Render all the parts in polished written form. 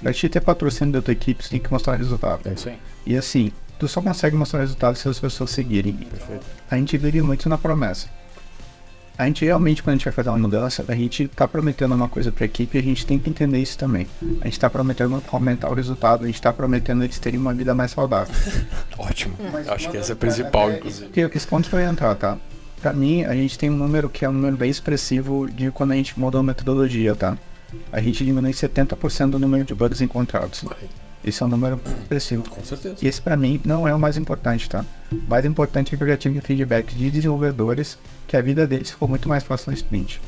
Pra te ter patrocínio da tua equipe, você tem que mostrar resultado. É isso aí. E assim, tu só consegue mostrar resultado se as pessoas seguirem. Perfeito. A gente vive muito na promessa. A gente realmente, quando a gente vai fazer uma mudança, a gente tá prometendo uma coisa pra equipe e a gente tem que entender isso também. A gente tá prometendo aumentar o resultado, a gente tá prometendo eles terem uma vida mais saudável. Ótimo. Acho que essa é a principal, inclusive. Esse ponto foi entrar, tá? Pra mim, a gente tem um número que é um número bem expressivo de quando a gente mudou a metodologia, tá? A gente diminui 70% do número de bugs encontrados. Esse é um número expressivo. Com certeza. E esse pra mim não é o mais importante, tá? O mais importante é que eu já tive feedback de desenvolvedores que a vida deles ficou muito mais fácil no sprint.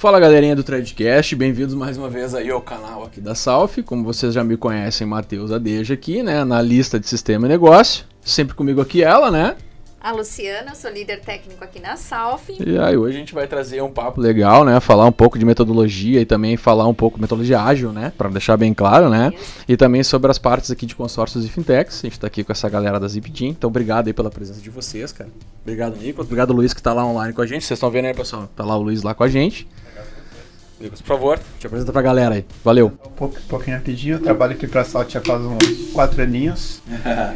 Fala galerinha do Threadcast, bem-vindos mais uma vez aí ao canal aqui da Salf. Como vocês já me conhecem, Matheus Adeja aqui, né, na lista de sistema e negócio. Sempre comigo aqui ela, né? A Luciana, eu sou líder técnico aqui na Salf. E aí hoje a gente vai trazer um papo legal, né, falar um pouco de metodologia e também falar um pouco de metodologia ágil, né, para deixar bem claro, né, e também sobre as partes aqui de consórcios e fintechs. A gente tá aqui com essa galera da ZipTeam, então obrigado aí pela presença de vocês, cara. Obrigado, Nicolas. Obrigado, Luiz, que tá lá online com a gente. Vocês estão vendo aí, pessoal? Tá lá o Luiz lá com a gente. Nicolas, por favor, te apresenta pra galera aí. Valeu. Um pouquinho rapidinho, eu trabalho aqui pra Salt já faz uns 4 aninhos.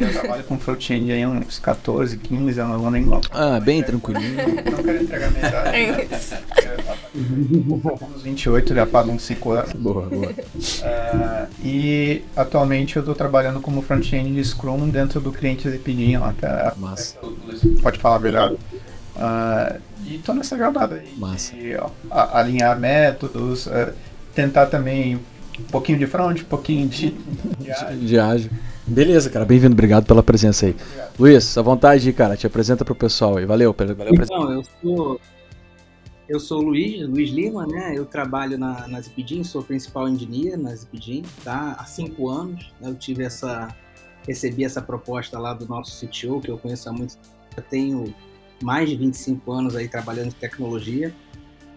Eu trabalho com front-end aí uns 14, 15, eu não vou nem logo. Ah, bem tranquilinho. Não quero entregar minha idade. Uns 28, já pago uns 5 anos. Boa, boa. E atualmente eu tô trabalhando como front-end de Scrum dentro do cliente ZipTeam lá. Massa. Pode falar a verdade. E tô nessa jornada aí. Massa. De alinhar métodos, tentar também um pouquinho de front, um pouquinho De ágil. Beleza, cara. Bem-vindo. Obrigado pela presença aí. Obrigado. Luiz, à vontade, cara. Te apresenta pro pessoal aí. Valeu. Então, eu sou o Luiz Lima, né? Eu trabalho na ZipTeam, sou principal engineer na ZipTeam, tá? Há 5 anos, né? Recebi essa proposta lá do nosso CTO, que eu conheço há muito tempo. Eu tenho mais de 25 anos aí trabalhando em tecnologia,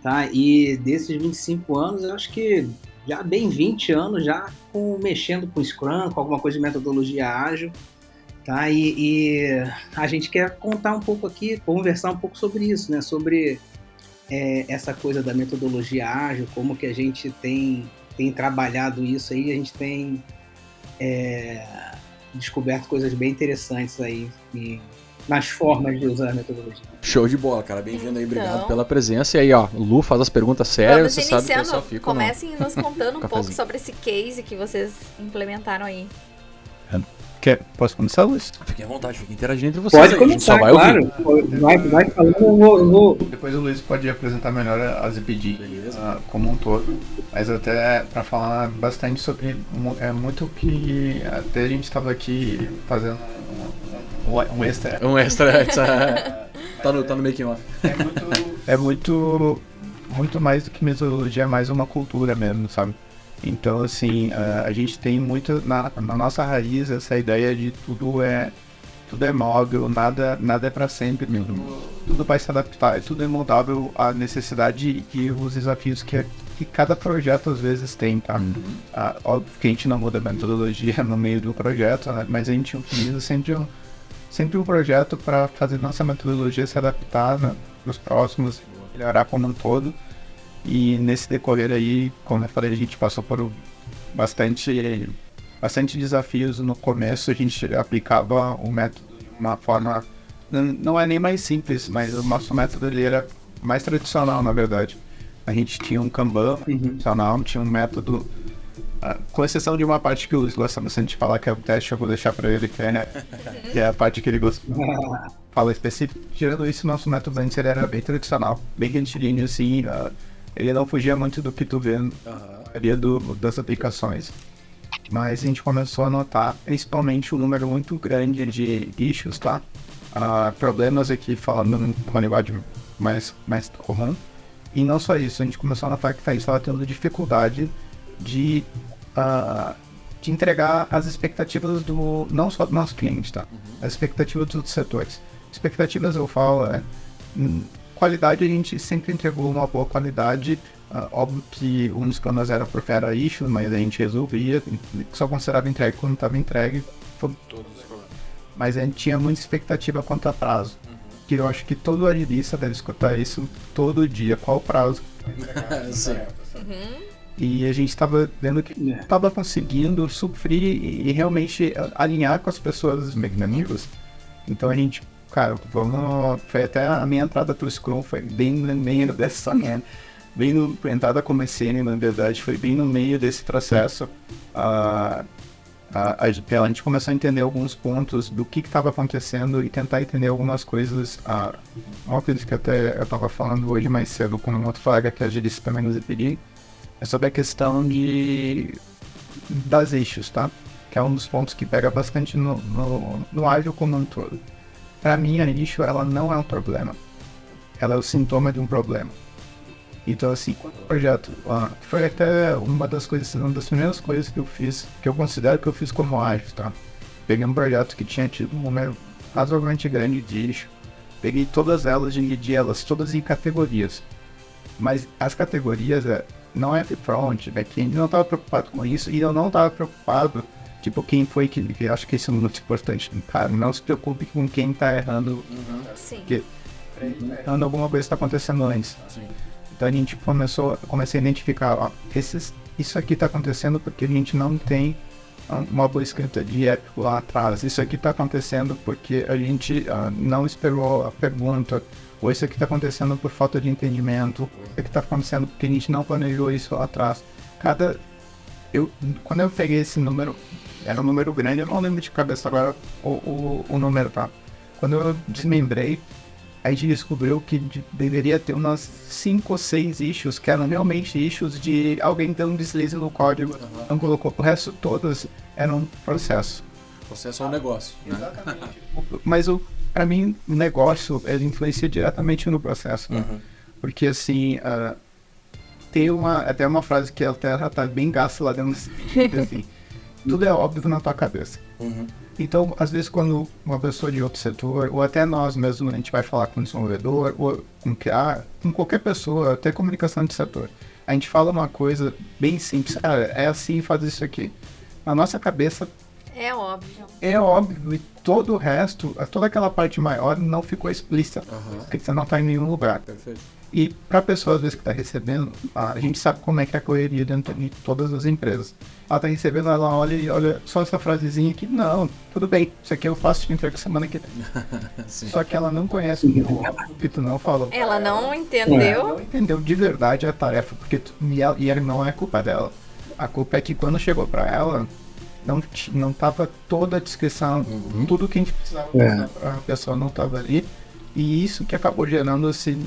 tá? E desses 25 anos, eu acho que já bem 20 anos já mexendo com Scrum, com alguma coisa de metodologia ágil, tá? E a gente quer contar um pouco aqui, conversar um pouco sobre isso, né? Sobre essa coisa da metodologia ágil, como que a gente tem trabalhado isso aí, a gente tem descoberto coisas bem interessantes aí nas formas de usar a metodologia. Show de bola, cara. Bem-vindo aí, obrigado pela presença. E aí, ó, o Lu faz as perguntas sérias, você sabe que o pessoal fica... Comecem nos contando um pouco sobre esse case que vocês implementaram aí. Posso começar, Luiz? Fiquem à vontade, fiquem interagindo entre vocês. Pode começar, claro. Vai falando, eu vou... Depois o Luiz pode apresentar melhor a ZipTeam como um todo. Mas até para falar bastante sobre... muito que até a gente estava aqui fazendo um extra. Um extra, tá no making off. É muito mais do que metodologia, é mais uma cultura mesmo, sabe? Então, assim, a gente tem muito na nossa raiz essa ideia de tudo é móvel, nada é para sempre mesmo. Tudo vai se adaptar, tudo é moldável à necessidade e os desafios que cada projeto às vezes tem, tá? Óbvio que a gente não muda a metodologia no meio do projeto, né? Mas a gente utiliza sempre um projeto para fazer nossa metodologia se adaptar, né, nos próximos, melhorar como um todo. E nesse decorrer aí, como eu falei, a gente passou por bastante desafios. No começo a gente aplicava o método de uma forma, não é nem mais simples, mas o nosso método ele era mais tradicional, na verdade. A gente tinha um Kanban tradicional, tinha um método, com exceção de uma parte que o Luiz gosta bastante de falar, que é o teste, eu vou deixar para ele, que é a parte que ele gosta fala específico. Tirando isso, nosso método antes ele era bem tradicional, bem retilíneo, assim, ele não fugia muito do que tu vê das aplicações. Mas a gente começou a notar, principalmente, um número muito grande de issues, tá? Problemas aqui, falando numa linguagem mais comum. E não só isso, a gente começou a notar que a gente estava tendo dificuldade de entregar as expectativas não só do nosso cliente, tá? As expectativas dos setores. Expectativas, eu falo, qualidade, a gente sempre entregou uma boa qualidade. Óbvio que um dos planos era por fera issue, mas a gente resolvia, só considerava entregue quando estava entregue. Mas a gente tinha muita expectativa quanto a prazo. que eu acho que todo agilista deve escutar isso todo dia. Qual o prazo? Sim. E a gente estava vendo que estava conseguindo suprir e realmente alinhar com as pessoas, os meus amigos. Então a gente, cara, foi até a minha entrada pro Scrum, foi bem no meio dessa, bem no entrada como SN, na verdade, foi bem no meio desse processo. A gente começou a entender alguns pontos do que estava acontecendo e tentar entender algumas coisas. Uma coisa que até eu estava falando hoje mais cedo com um outro colega que a gente também nos pediu, é sobre a questão das issues, tá? Que é um dos pontos que pega bastante no ágil como um todo. Para mim, a issue, ela não é um problema. Ela é o sintoma de um problema. Então, assim, o projeto foi até uma das primeiras coisas que eu fiz, que eu considero que eu fiz como ágil, tá? Peguei um projeto que tinha tido um número razoavelmente grande de issue. Peguei todas elas, dividi elas todas em categorias. Mas as categorias não é front, back-end, eu não estava preocupado com isso e eu não estava preocupado, tipo, quem foi que eu acho que isso é muito importante, cara, não se preocupe com quem está errando, porque errando alguma coisa está acontecendo antes. Sim. Então a gente comecei a identificar, isso aqui está acontecendo porque a gente não tem uma boa escrita de épico lá atrás, isso aqui está acontecendo porque a gente não esperou a pergunta, ou isso aqui está acontecendo por falta de entendimento, isso aqui está acontecendo porque a gente não planejou isso lá atrás. Quando eu peguei esse número, era um número grande, eu não lembro de cabeça agora o número, tá? Quando eu desmembrei, a gente descobriu que deveria ter umas 5 ou 6 issues, que eram realmente issues de alguém dando um deslize no código, não colocou. O resto todos eram um processo. O processo é um negócio, né? Exatamente. Mas para mim, o negócio, ele influencia diretamente no processo, né? Porque, assim, tem até uma frase que até já tá bem gasta lá dentro desse vídeo, assim, tudo é óbvio na tua cabeça. Então, às vezes, quando uma pessoa de outro setor, ou até nós mesmos, a gente vai falar com o desenvolvedor, ou com qualquer pessoa, até comunicação de setor, a gente fala uma coisa bem simples, cara, é assim, faz isso aqui. Na nossa cabeça, é óbvio. é óbvio, e todo o resto, toda aquela parte maior não ficou explícita, porque você não está em nenhum lugar. Perfeito. E para a pessoa, às vezes, que está recebendo, a gente sabe como é que é a correria dentro de todas as empresas. Ela está recebendo, ela olha e olha só essa frasezinha aqui, não, tudo bem, isso aqui eu faço de entrega semana que vem. Só que ela não conhece o que tu não falou. Ela não entendeu. Ela não entendeu de verdade a tarefa, porque e não é culpa dela. A culpa é que quando chegou para ela, não tava toda a descrição, tudo que a gente precisava, a pessoa não tava ali. E isso que acabou gerando esse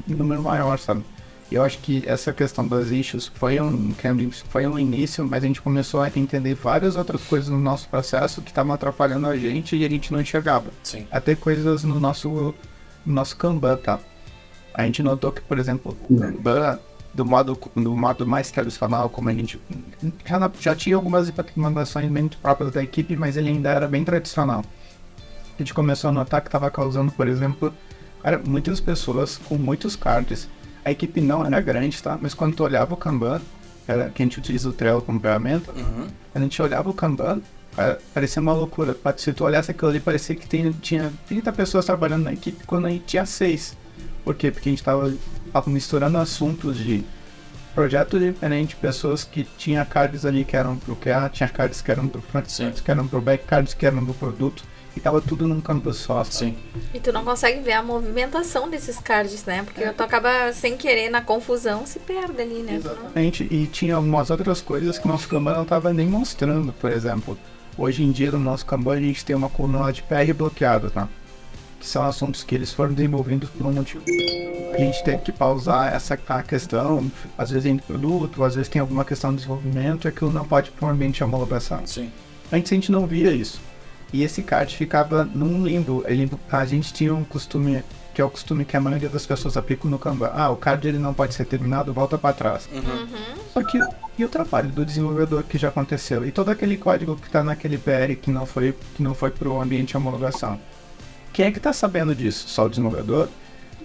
número maior, sabe? E eu acho que essa questão das issues foi um início, mas a gente começou a entender várias outras coisas no nosso processo que estavam atrapalhando a gente e a gente não enxergava. Sim. Até coisas no nosso Kanban, tá? A gente notou que, por exemplo, o Kanban, do modo mais tradicional, como a gente já tinha algumas recomendações muito próprias da equipe, mas ele ainda era bem tradicional. A gente começou a notar que estava causando, por exemplo, muitas pessoas com muitos cards. A equipe não era grande, tá? Mas quando tu olhava o Kanban, que a gente utiliza o Trello como ferramenta, a gente olhava o Kanban, parecia uma loucura. Se tu olhasse aquilo ali, parecia que tinha 30 pessoas trabalhando na equipe, quando a gente tinha 6. Por quê? Porque a gente estava misturando assuntos de projetos diferentes, pessoas que tinham cards ali que eram pro QA, tinha cards que eram pro front, cards que eram pro back, cards que eram do produto. E tava tudo num campo só. Sim. E tu não consegue ver a movimentação desses cards, né? Porque tu acaba, sem querer, na confusão, se perde ali, né? Exatamente. E tinha algumas outras coisas que o nosso Kanban não tava nem mostrando, por exemplo. Hoje em dia, no nosso Kanban, a gente tem uma coluna de PR bloqueada, tá? Que são assuntos que eles foram desenvolvidos por um motivo. A gente tem que pausar essa questão, às vezes em produto, às vezes tem alguma questão de desenvolvimento, e aquilo não pode para um ambiente de homologação. Sim. A gente não via isso. E esse card ficava num limbo. A gente tinha um costume, que é o costume que a maioria das pessoas aplicam no Kanban. O card ele não pode ser terminado, volta para trás. Só que, e o trabalho do desenvolvedor que já aconteceu? E todo aquele código que está naquele PR que não foi para o ambiente de homologação? Quem é que está sabendo disso? Só o desenvolvedor?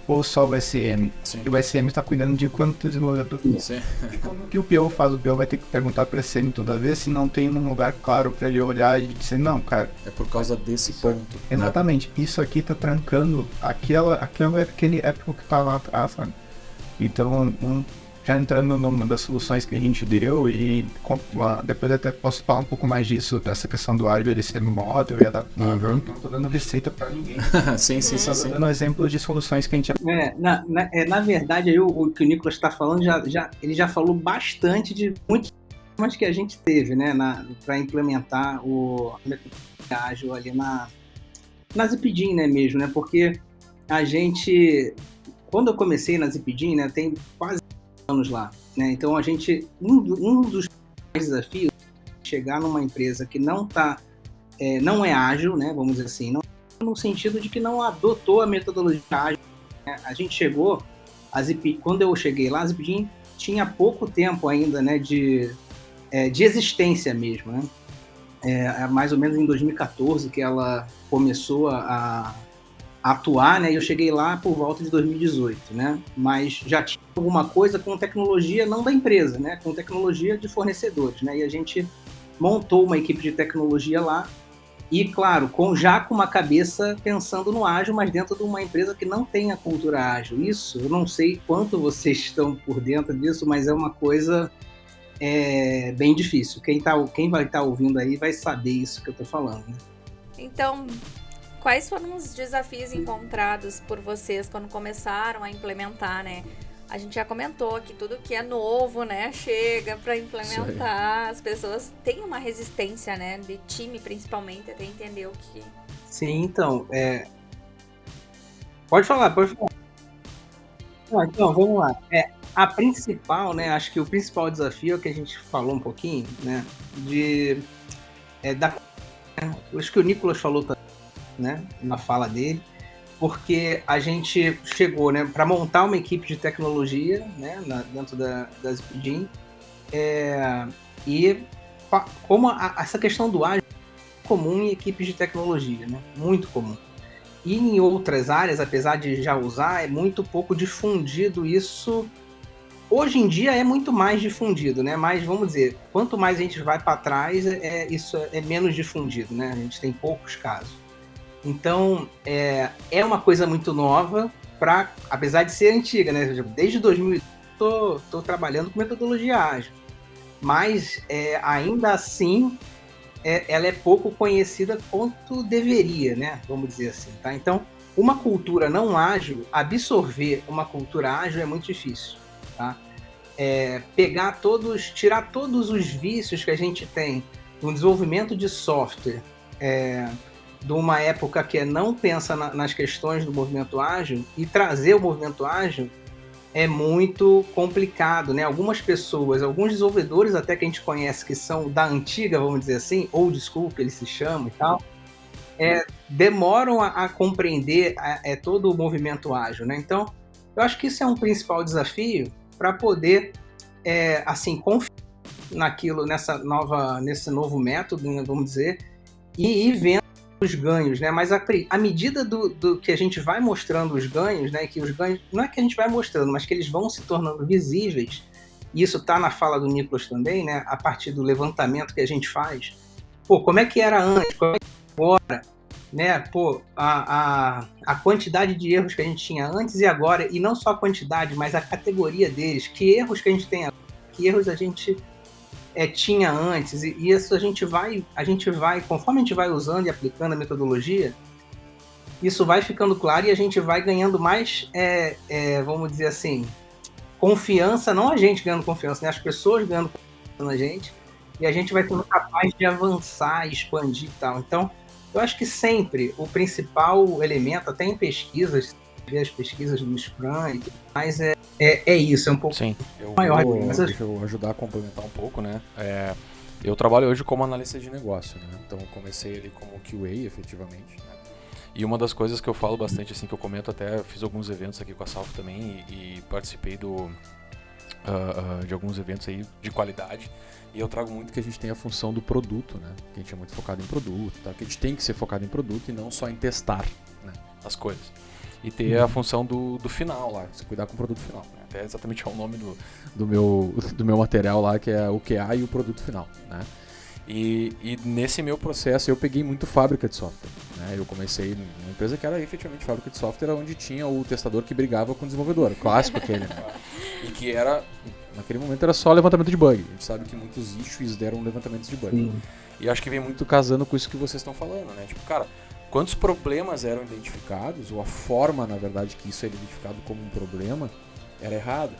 ou só o SM? Sim. E o SM está cuidando de quantos desenvolvedores. Sim. E como que o PO faz? O PO vai ter que perguntar para o SM toda vez se não tem um lugar claro para ele olhar e dizer, não, cara. É por causa desse ponto. Exatamente, isso aqui tá trancando aquele época que tá lá atrás, sabe? Então, já entrando numa das soluções que a gente deu, e depois até posso falar um pouco mais disso, dessa questão do árbitro, ele ser móvel e adaptável. Não tô dando receita para ninguém. Sim. Tô dando exemplos de soluções que a gente... Na verdade, aí o que o Nicolas está falando, ele já falou bastante de muitos problemas que a gente teve, né, para implementar o ágil ali na Zipdim, né, mesmo, né, porque a gente, quando eu comecei na Zipdim, né, tem quase anos lá, né, então a gente, um dos desafios é chegar numa empresa que não é ágil, né, vamos dizer assim, não, no sentido de que não adotou a metodologia ágil, né, a gente chegou, quando eu cheguei lá, a Zipdim tinha pouco tempo ainda, né, de existência mesmo, né? Mais ou menos em 2014 que ela começou a atuar, né? E eu cheguei lá por volta de 2018, né? Mas já tinha alguma coisa com tecnologia não da empresa, né? Com tecnologia de fornecedores, né? E a gente montou uma equipe de tecnologia lá e, claro, já com uma cabeça pensando no ágil, mas dentro de uma empresa que não tem a cultura ágil. Isso, eu não sei quanto vocês estão por dentro disso, mas é uma coisa... bem difícil. Quem vai estar ouvindo aí vai saber isso que eu estou falando. Né? Então, quais foram os desafios encontrados por vocês quando começaram a implementar, né? A gente já comentou que tudo que é novo, né, chega para implementar. As pessoas têm uma resistência, né, de time principalmente, até entender o que... Sim, então, Pode falar. Então, vamos lá. A principal, né, acho que o principal desafio que a gente falou um pouquinho, né, acho que o Nicolas falou também, né, na fala dele, porque a gente chegou, né, para montar uma equipe de tecnologia, né, dentro da Zipdim, e como essa questão do ágil é comum em equipes de tecnologia, né, muito comum. E em outras áreas, apesar de já usar, é muito pouco difundido isso. Hoje em dia é muito mais difundido, né? Mas vamos dizer, quanto mais a gente vai para trás, isso é menos difundido, né? A gente tem poucos casos. Então, é uma coisa muito nova, apesar de ser antiga, né? Desde 2000 estou trabalhando com metodologia ágil. Mas, ainda assim, ela é pouco conhecida quanto deveria, né? Vamos dizer assim, tá? Então, uma cultura não ágil, absorver uma cultura ágil é muito difícil. Tá? Tirar todos os vícios que a gente tem no desenvolvimento de software de uma época que não pensa nas questões do movimento ágil e trazer o movimento ágil é muito complicado, né? Algumas pessoas, alguns desenvolvedores até que a gente conhece que são da antiga, vamos dizer assim, old school que eles se chamam e tal, demoram a compreender todo o movimento ágil, né? Então, eu acho que isso é um principal desafio para poder, assim, confiar nesse novo método, né, vamos dizer, e ir vendo os ganhos, né? Mas à medida do que a gente vai mostrando os ganhos, né? Que os ganhos, não é que a gente vai mostrando, mas que eles vão se tornando visíveis, e isso está na fala do Nicolas também, né? A partir do levantamento que a gente faz. Pô, como é que era antes? Como é que é agora? Né? Pô, a quantidade de erros que a gente tinha antes e agora, e não só a quantidade, mas a categoria deles, que erros que a gente tem agora, que erros a gente tinha antes, e isso a gente vai, conforme a gente vai usando e aplicando a metodologia, isso vai ficando claro e a gente vai ganhando mais, vamos dizer assim, confiança, não a gente ganhando confiança, né? As pessoas ganhando confiança na gente, e a gente vai sendo capaz de avançar, expandir e tal. Então, eu acho que sempre o principal elemento, até em pesquisas, ver as pesquisas do Scrum e tudo mais, é isso, é um pouco maior. Deixa eu ajudar a complementar um pouco, né? Eu trabalho hoje como analista de negócio, né? Então eu comecei ali como QA, efetivamente, né? E uma das coisas que eu falo bastante, assim, que eu comento, até fiz alguns eventos aqui com a Salvo também e participei de alguns eventos aí de qualidade. E eu trago muito que a gente tem a função do produto, né? Que a gente é muito focado em produto, tá? Que a gente tem que ser focado em produto e não só em testar, né, as coisas. e ter a função do final lá, se cuidar com o produto final, né? Até exatamente é o nome do meu material lá, que é o QA e o produto final, né? E nesse meu processo eu peguei muito fábrica de software, né? Eu comecei numa empresa que era efetivamente fábrica de software, onde tinha o testador que brigava com o desenvolvedor, clássico aquele, né? E que era, naquele momento era só levantamento de bug. A gente sabe que muitos issues deram levantamentos de bug. E acho que vem muito casando com isso que vocês estão falando, né? Tipo, cara, quantos problemas eram identificados, ou a forma, na verdade, que isso era identificado como um problema, era errada.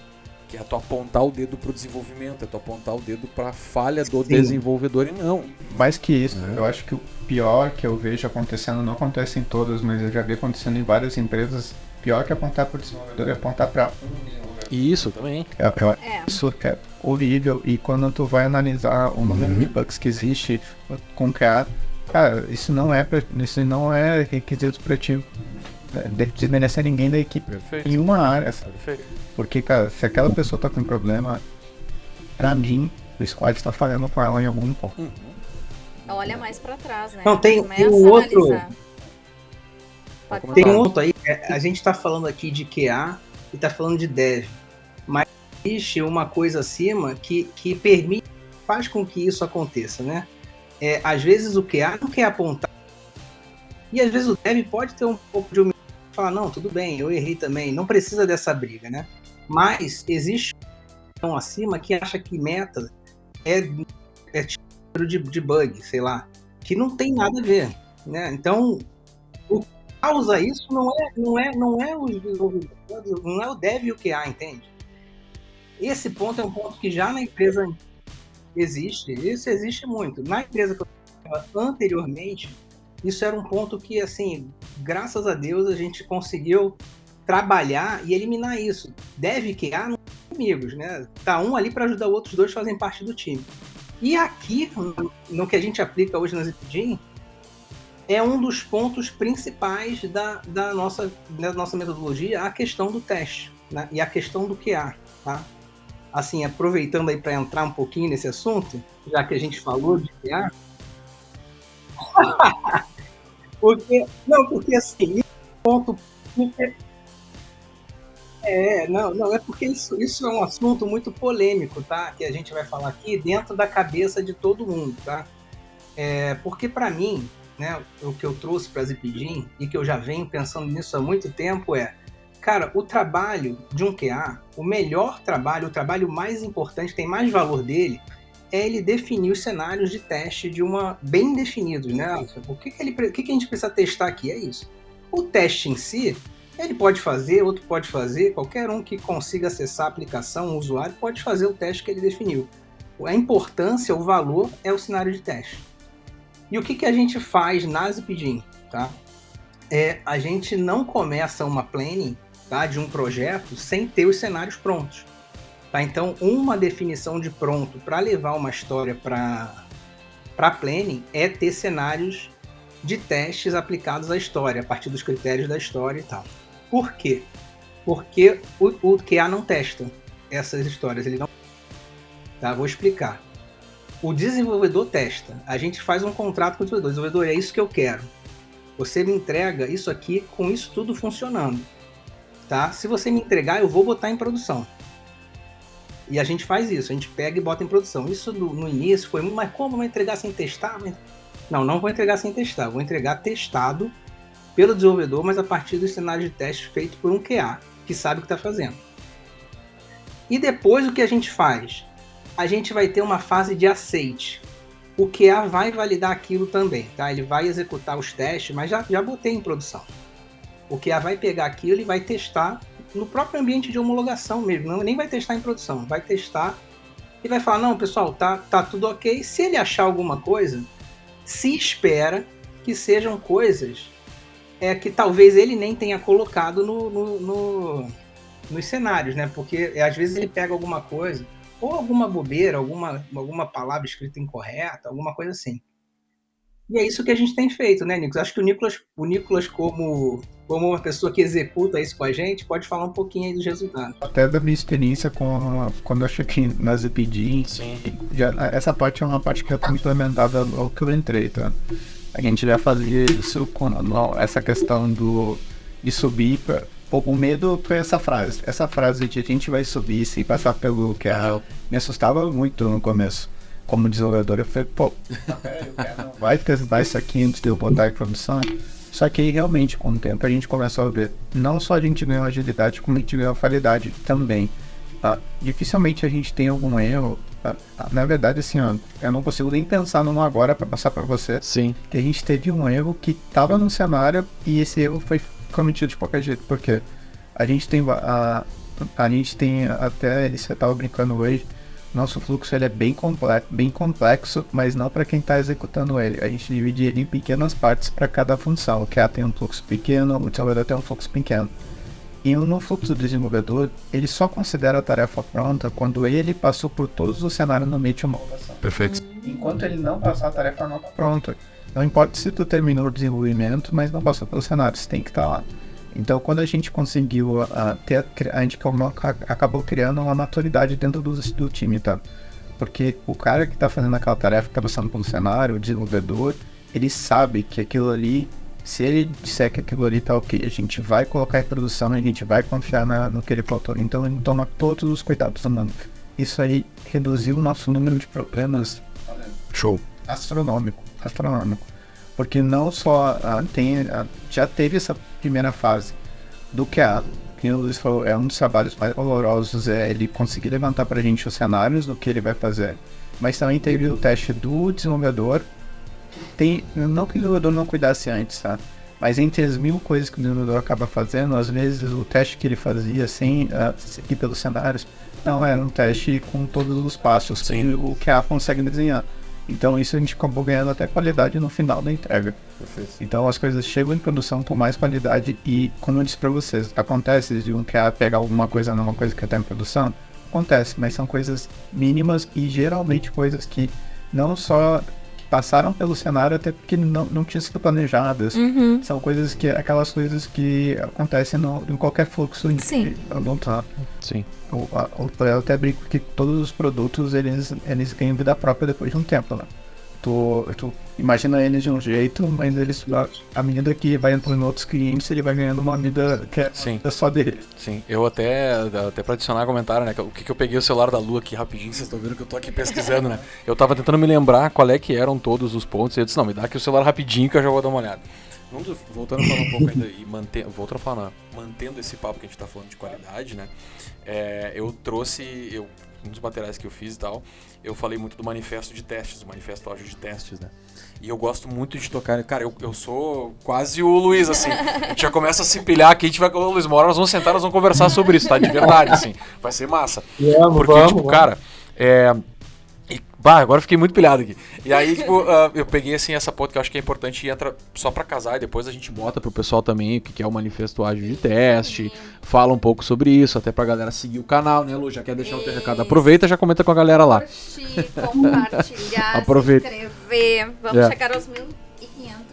Que é tu apontar o dedo pro desenvolvimento, é tu apontar o dedo pra falha do desenvolvedor e não. Mais que isso, eu acho que o pior que eu vejo acontecendo, não acontece em todas, mas eu já vi acontecendo em várias empresas, pior que apontar pro desenvolvedor é apontar pra um desenvolvedor. Isso também. Isso é horrível, e quando tu vai analisar o número de bugs que existe com QA, cara, isso não é requisito pra ti desmerecer ninguém da equipe. Perfeito. Em uma área, sabe? Perfeito. Porque, cara, se aquela pessoa tá com um problema, pra mim, o squad tá falhando com ela em algum ponto. Olha mais pra trás, né? Não, tem Começa um a outro. analisar. Pode Tem falar. um outro aí, a gente tá falando aqui de QA e tá falando de dev, mas existe uma coisa acima que permite, faz com que isso aconteça, né? Às vezes o QA não quer apontar, e às vezes o dev pode ter um pouco de humildade e falar, não, tudo bem, eu errei também, não precisa dessa briga, né? Mas existe um acima que acha que meta é tipo de bug, sei lá, que não tem nada a ver, né? Então, o que causa isso não é os desenvolvedores, não é o dev e o QA, entende? Esse ponto é um ponto que já na empresa existe, isso existe muito. Na empresa que eu estava anteriormente, isso era um ponto que, assim, graças a Deus a gente conseguiu trabalhar e eliminar isso. Dev e QA não são amigos, né? Tá um ali para ajudar o outro, os dois fazem parte do time. E aqui, no que a gente aplica hoje na Zipgym, é um dos pontos principais da nossa metodologia, a questão do teste, né? E a questão do QA, tá? Assim, aproveitando aí para entrar um pouquinho nesse assunto, já que a gente falou de QA, porque assim, ponto. É porque isso é um assunto muito polêmico, tá? Que a gente vai falar aqui dentro da cabeça de todo mundo, tá? Porque para mim, né, o que eu trouxe para a Zipgym e que eu já venho pensando nisso há muito tempo cara, o trabalho de um QA, o melhor trabalho, o trabalho mais importante, tem mais valor dele, é ele definir os cenários de teste bem definidos, né? O que a gente precisa testar aqui é isso. O teste em si, ele pode fazer, outro pode fazer, qualquer um que consiga acessar a aplicação, o usuário, pode fazer o teste que ele definiu. A importância, o valor é o cenário de teste. E o que a gente faz na Zipgym, tá? A gente não começa uma planning, tá, de um projeto sem ter os cenários prontos. Tá? Então, uma definição de pronto para levar uma história para planning é ter cenários de testes aplicados à história, a partir dos critérios da história e tal. Por quê? Porque o QA não testa essas histórias, ele não. Tá? Vou explicar. O desenvolvedor testa. A gente faz um contrato com o desenvolvedor. Desenvolvedor, é isso que eu quero. Você me entrega isso aqui com isso tudo funcionando. Tá? Se você me entregar, eu vou botar em produção. E a gente faz isso, a gente pega e bota em produção. Isso no início foi muito, mas como vai entregar sem testar? Não vou entregar sem testar, vou entregar testado pelo desenvolvedor, mas a partir dos cenários de teste feitos por um QA, que sabe o que está fazendo. E depois o que a gente faz? A gente vai ter uma fase de aceite. O QA vai validar aquilo também, tá? Ele vai executar os testes, mas já botei em produção. O QA vai pegar aquilo e vai testar no próprio ambiente de homologação mesmo, nem vai testar em produção, vai testar e vai falar, não, pessoal, tá tudo ok. Se ele achar alguma coisa, se espera que sejam coisas que talvez ele nem tenha colocado nos cenários, né? Porque às vezes ele pega alguma coisa, ou alguma bobeira, alguma palavra escrita incorreta, alguma coisa assim. E é isso que a gente tem feito, né, Nicolas? Acho que o Nicolas como uma pessoa que executa isso com a gente, pode falar um pouquinho aí dos resultados. Até da minha experiência quando eu cheguei na Zipgym, essa parte é uma parte que já está implementada ao que eu entrei, tá? A gente já fazia isso com essa questão de subir o medo foi essa frase. Essa frase de a gente vai subir sem passar pelo QA me assustava muito no começo. Como desenvolvedor, eu falei, pô, não vai testar isso aqui antes de eu botar em produção. Só que aí, realmente, com o tempo, a gente começou a ver, não só a gente ganhou agilidade, como a gente ganhou qualidade também. Dificilmente a gente tem algum erro. Na verdade, assim, ó, eu não consigo nem pensar num agora para passar para você. Sim. Que a gente teve um erro que estava no cenário e esse erro foi cometido de qualquer jeito, porque a gente tem até, você estava brincando hoje, nosso fluxo ele é bem complexo, mas não para quem está executando ele. A gente divide ele em pequenas partes para cada função. O QA tem um fluxo pequeno, o desenvolvedor tem um fluxo pequeno. E no fluxo do desenvolvedor, ele só considera a tarefa pronta quando ele passou por todos os cenários no meio de uma homologação. Perfeito. Enquanto ele não passar, a tarefa não está pronta. Não importa se tu terminou o desenvolvimento, mas não passou pelo cenário, você tem que estar lá. Então, quando a gente conseguiu a gente acabou criando uma maturidade dentro do time, tá? Porque o cara que está fazendo aquela tarefa, que está passando pelo cenário, o desenvolvedor, ele sabe que aquilo ali, se ele disser que aquilo ali tá ok, a gente vai colocar em produção e a gente vai confiar no que ele faltou. Então, ele toma todos os cuidados do mano. Isso aí reduziu o nosso número de problemas. Show. Astronômico. Porque não só já teve essa primeira fase do QA, que o Luiz falou, é um dos trabalhos mais valorosos, é ele conseguir levantar pra gente os cenários do que ele vai fazer, mas também teve o teste do desenvolvedor. Não que o desenvolvedor não cuidasse antes, tá? Mas entre as 1000 coisas que o desenvolvedor acaba fazendo, às vezes o teste que ele fazia sem seguir pelos cenários, não era um teste com todos os passos que o QA consegue desenhar. Então isso a gente acabou ganhando até qualidade no final da entrega. Perfeito. Então as coisas chegam em produção com mais qualidade e, como eu disse pra vocês, acontece de um QA pegar alguma coisa numa coisa que está em produção, acontece, mas são coisas mínimas e geralmente coisas que não só passaram pelo cenário, até porque não tinham sido planejadas. São aquelas coisas que acontecem em qualquer fluxo. Sim. Sim. Eu até brinco que todos os produtos eles ganham vida própria depois de um tempo, né? Tu imagina eles de um jeito, mas eles, à medida que vai entrando em outros clientes, ele vai ganhando uma vida que é só dele. Sim, eu até pra adicionar comentário, né? O que eu peguei o celular da Lu aqui rapidinho, vocês estão vendo que eu tô aqui pesquisando, né? Eu tava tentando me lembrar qual é que eram todos os pontos, e eu disse, não, me dá aqui o celular rapidinho que eu já vou dar uma olhada. Voltando a falar um pouco ainda e mantendo esse papo que a gente tá falando de qualidade, né? Eu trouxe, um dos materiais que eu fiz e tal, eu falei muito do manifesto de testes, do manifesto ágil de testes, né? E eu gosto muito de tocar, cara, eu sou quase o Luiz, assim, a gente já começa a se pilhar aqui, a gente vai, ô Luiz, uma hora nós vamos sentar, nós vamos conversar sobre isso, tá? De verdade, assim, vai ser massa. Porque, cara, agora eu fiquei muito pilhado aqui. E aí, eu peguei, assim, essa ponta que eu acho que é importante e entra só pra casar, e depois a gente bota pro pessoal também o que é o manifesto ágil de teste, fala um pouco sobre isso, até pra galera seguir o canal, né, Lu? Já quer deixar o teu recado? Aproveita e já comenta com a galera lá. Curtir, compartilhar, aproveita. se inscrever. Vamos chegar aos 1.500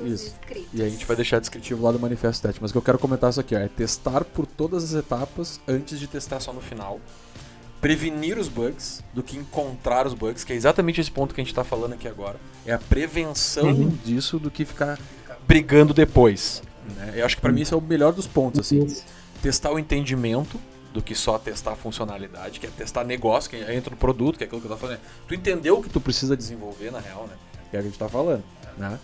inscritos. E aí a gente vai deixar descritivo lá do manifesto teste. Mas o que eu quero comentar isso aqui, é testar por todas as etapas antes de testar só no final. Prevenir os bugs do que encontrar os bugs, que é exatamente esse ponto que a gente está falando aqui agora. É a prevenção disso do que ficar brigando depois, né? Eu acho que para mim esse é o melhor dos pontos, assim. Testar o entendimento do que só testar a funcionalidade, que é testar negócio, que entra no produto, que é aquilo que eu tô falando. Tu entendeu o que tu precisa desenvolver na real, né? Que é o que a gente tá falando, né?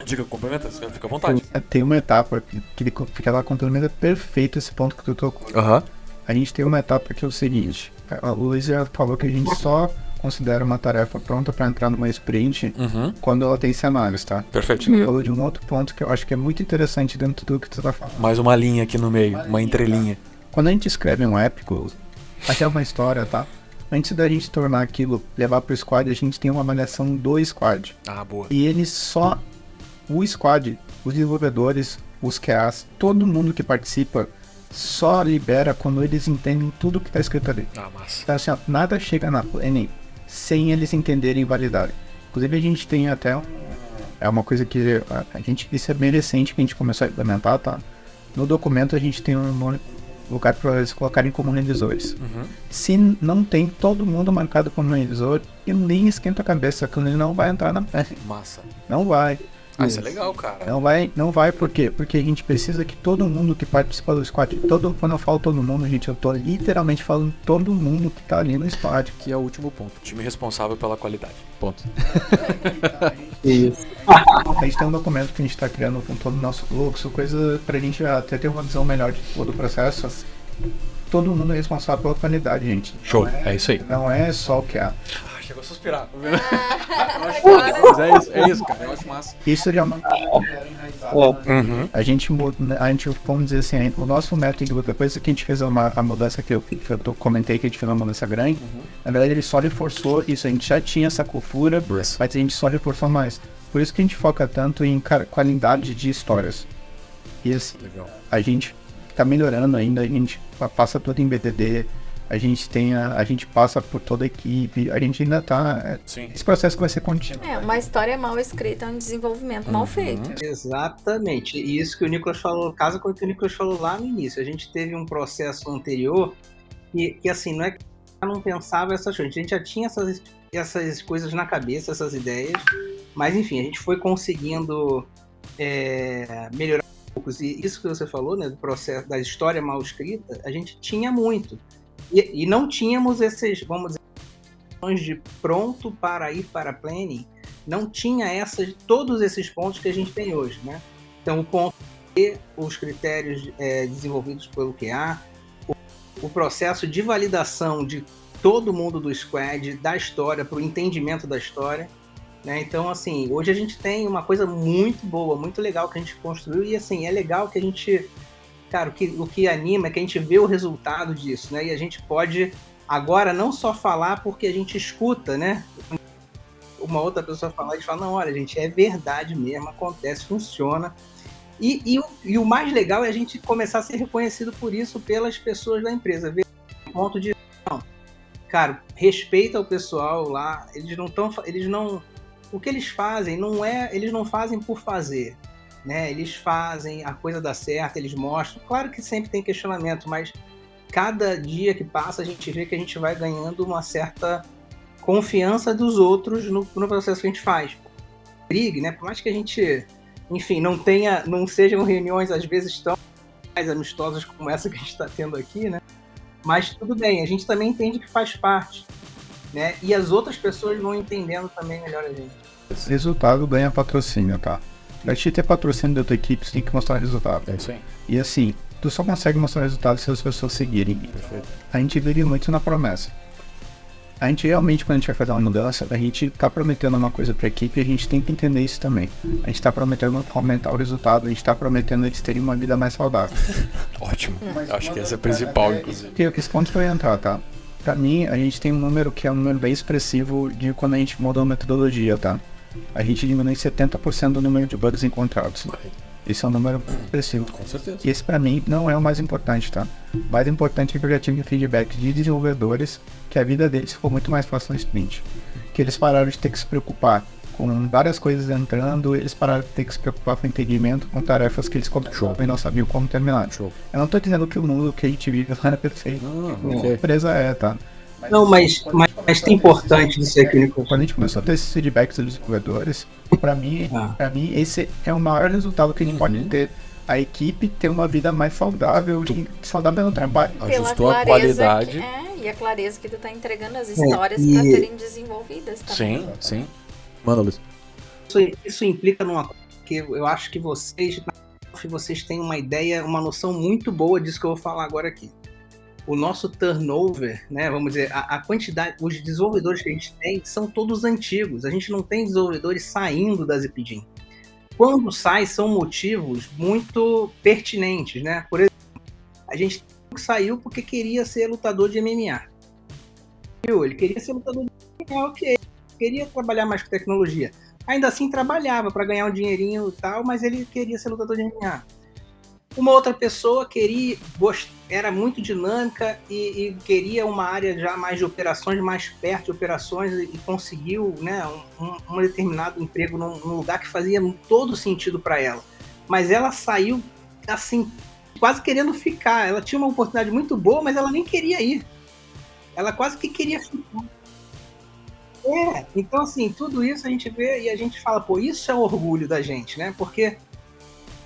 Diga, complementa, fica à vontade. Tem uma etapa que ela complementa perfeito esse ponto que tu tocou. A gente tem uma etapa que é o seguinte, o Luiz já falou que a gente só considera uma tarefa pronta para entrar numa sprint quando ela tem cenários, tá? Perfeito. A gente falou de um outro ponto que eu acho que é muito interessante dentro do que tu tá falando. Mais uma linha aqui no meio, uma entrelinha. Quando a gente escreve um épico, até uma história, tá? Antes da gente tornar aquilo, levar pro squad, a gente tem uma avaliação do squad. Boa. E o squad, os desenvolvedores, os QAs, todo mundo que participa, só libera quando eles entendem tudo que tá escrito ali. Massa. Então, assim, nada chega na planning sem eles entenderem e validarem. Inclusive, a gente tem até uma coisa que isso é bem recente que a gente começou a implementar, tá? No documento a gente tem um lugar para eles colocarem como revisores. Se não tem todo mundo marcado como revisor, e nem esquenta a cabeça, que ele não vai entrar na planning. Massa. Não vai. Ah, isso é legal, cara. Não vai por quê? Porque a gente precisa que todo mundo que participa do squad, quando eu falo todo mundo, gente, eu tô literalmente falando todo mundo que tá ali no squad. Que é o último ponto. Time responsável pela qualidade. Ponto. Isso. A gente tem um documento que a gente tá criando com todo o nosso fluxo, coisa pra gente até ter uma visão melhor de todo o processo. Todo mundo é responsável pela qualidade, gente. Show, é isso aí. Não é só o que há. Chegou a suspirar. Mas é isso, cara. Eu acho massa. Isso já é uma a gente, vamos dizer assim, o nosso método, depois que a gente fez a mudança que eu comentei, que a gente fez uma mudança grande, na verdade ele só reforçou isso, a gente já tinha essa cultura, mas a gente só reforçou mais. Por isso que a gente foca tanto em qualidade de histórias. E assim, a gente tá melhorando ainda, a gente passa tudo em BDD, a gente passa por toda a equipe, a gente ainda tá... Esse processo que vai ser contínuo. Uma história mal escrita é um desenvolvimento mal feito. Exatamente. E isso que o Nicolas falou, casa com o que o Nicolas falou lá no início. A gente teve um processo anterior que assim, não é que não pensava essas coisas. A gente já tinha essas coisas na cabeça, essas ideias, mas enfim, a gente foi conseguindo melhorar um pouco. E isso que você falou, né, do processo da história mal escrita, a gente tinha muito. E não tínhamos esses, vamos dizer, de pronto para ir para planning, não tinha todos esses pontos que a gente tem hoje, né? Então, o ponto E, os critérios desenvolvidos pelo QA, o processo de validação de todo mundo do squad, da história, para o entendimento da história, né? Então, assim, hoje a gente tem uma coisa muito boa, muito legal que a gente construiu e, assim, é legal que a gente... Cara, o que anima é que a gente vê o resultado disso, né? E a gente pode agora não só falar porque a gente escuta, né? Uma outra pessoa falar e fala, não, olha, gente, é verdade mesmo, acontece, funciona. E o mais legal é a gente começar a ser reconhecido por isso pelas pessoas da empresa. Ver um ponto de... Não, cara, respeita o pessoal lá, eles não... O que eles fazem eles não fazem por fazer. Né, eles fazem, a coisa dá certo, eles mostram. Claro que sempre tem questionamento, mas cada dia que passa a gente vê que a gente vai ganhando uma certa confiança dos outros no processo que a gente faz. Brigue, né? Por mais que a gente, enfim, não sejam reuniões às vezes tão mais amistosas como essa que a gente está tendo aqui, né? Mas tudo bem, a gente também entende que faz parte, né? E as outras pessoas vão entendendo também melhor a gente. Esse resultado ganha patrocínio, tá? Pra te ter patrocínio da tua equipe, você tem que mostrar resultado. É isso aí. E assim, tu só consegue mostrar resultado se as pessoas seguirem. Perfeito. A gente vive muito na promessa. A gente realmente, quando a gente vai fazer uma mudança, a gente tá prometendo uma coisa pra equipe e a gente tem que entender isso também. A gente tá prometendo aumentar o resultado, a gente tá prometendo eles terem uma vida mais saudável. Ótimo. Eu acho que esse é o principal, inclusive. Porque esse ponto que eu ia entrar, tá? Pra mim, a gente tem um número que é um número bem expressivo de quando a gente mudou a metodologia, tá? A gente diminui 70% do número de bugs encontrados. Esse é um número expressivo. Com certeza. E esse pra mim não é o mais importante, tá? O mais importante é que eu já tive feedback de desenvolvedores que a vida deles ficou muito mais fácil no sprint. Que eles pararam de ter que se preocupar com várias coisas entrando, eles pararam de ter que se preocupar com entendimento, com tarefas que eles começaram e não sabiam como terminar. Show. Eu não tô dizendo que o mundo que a gente vive não era perfeito. A empresa tá? Não, mas é importante disso aqui, Nicolas. Quando a gente começou a ter esses feedbacks dos desenvolvedores, pra mim, esse é o maior resultado que a gente pode ter. A equipe ter uma vida mais saudável e saudável no trabalho. Ajustou a qualidade. E a clareza que tu tá entregando as histórias pra serem desenvolvidas também. Sim. Manda, Luiz. Isso implica numa coisa que eu acho que vocês têm uma ideia, uma noção muito boa disso que eu vou falar agora aqui. O nosso turnover, né, vamos dizer, a quantidade, os desenvolvedores que a gente tem são todos antigos. A gente não tem desenvolvedores saindo da Zipdim. Quando sai, são motivos muito pertinentes, né? Por exemplo, a gente saiu porque queria ser lutador de MMA. Ele queria ser lutador de MMA, ok. Queria trabalhar mais com tecnologia. Ainda assim, trabalhava para ganhar um dinheirinho e tal, mas ele queria ser lutador de MMA. Uma outra pessoa era muito dinâmica e queria uma área já mais de operações, mais perto de operações e conseguiu, né, um determinado emprego num lugar que fazia todo sentido para ela. Mas ela saiu assim, quase querendo ficar. Ela tinha uma oportunidade muito boa, mas ela nem queria ir. Ela quase que queria ficar. Então assim, tudo isso a gente vê e a gente fala, pô, isso é o orgulho da gente, né? Porque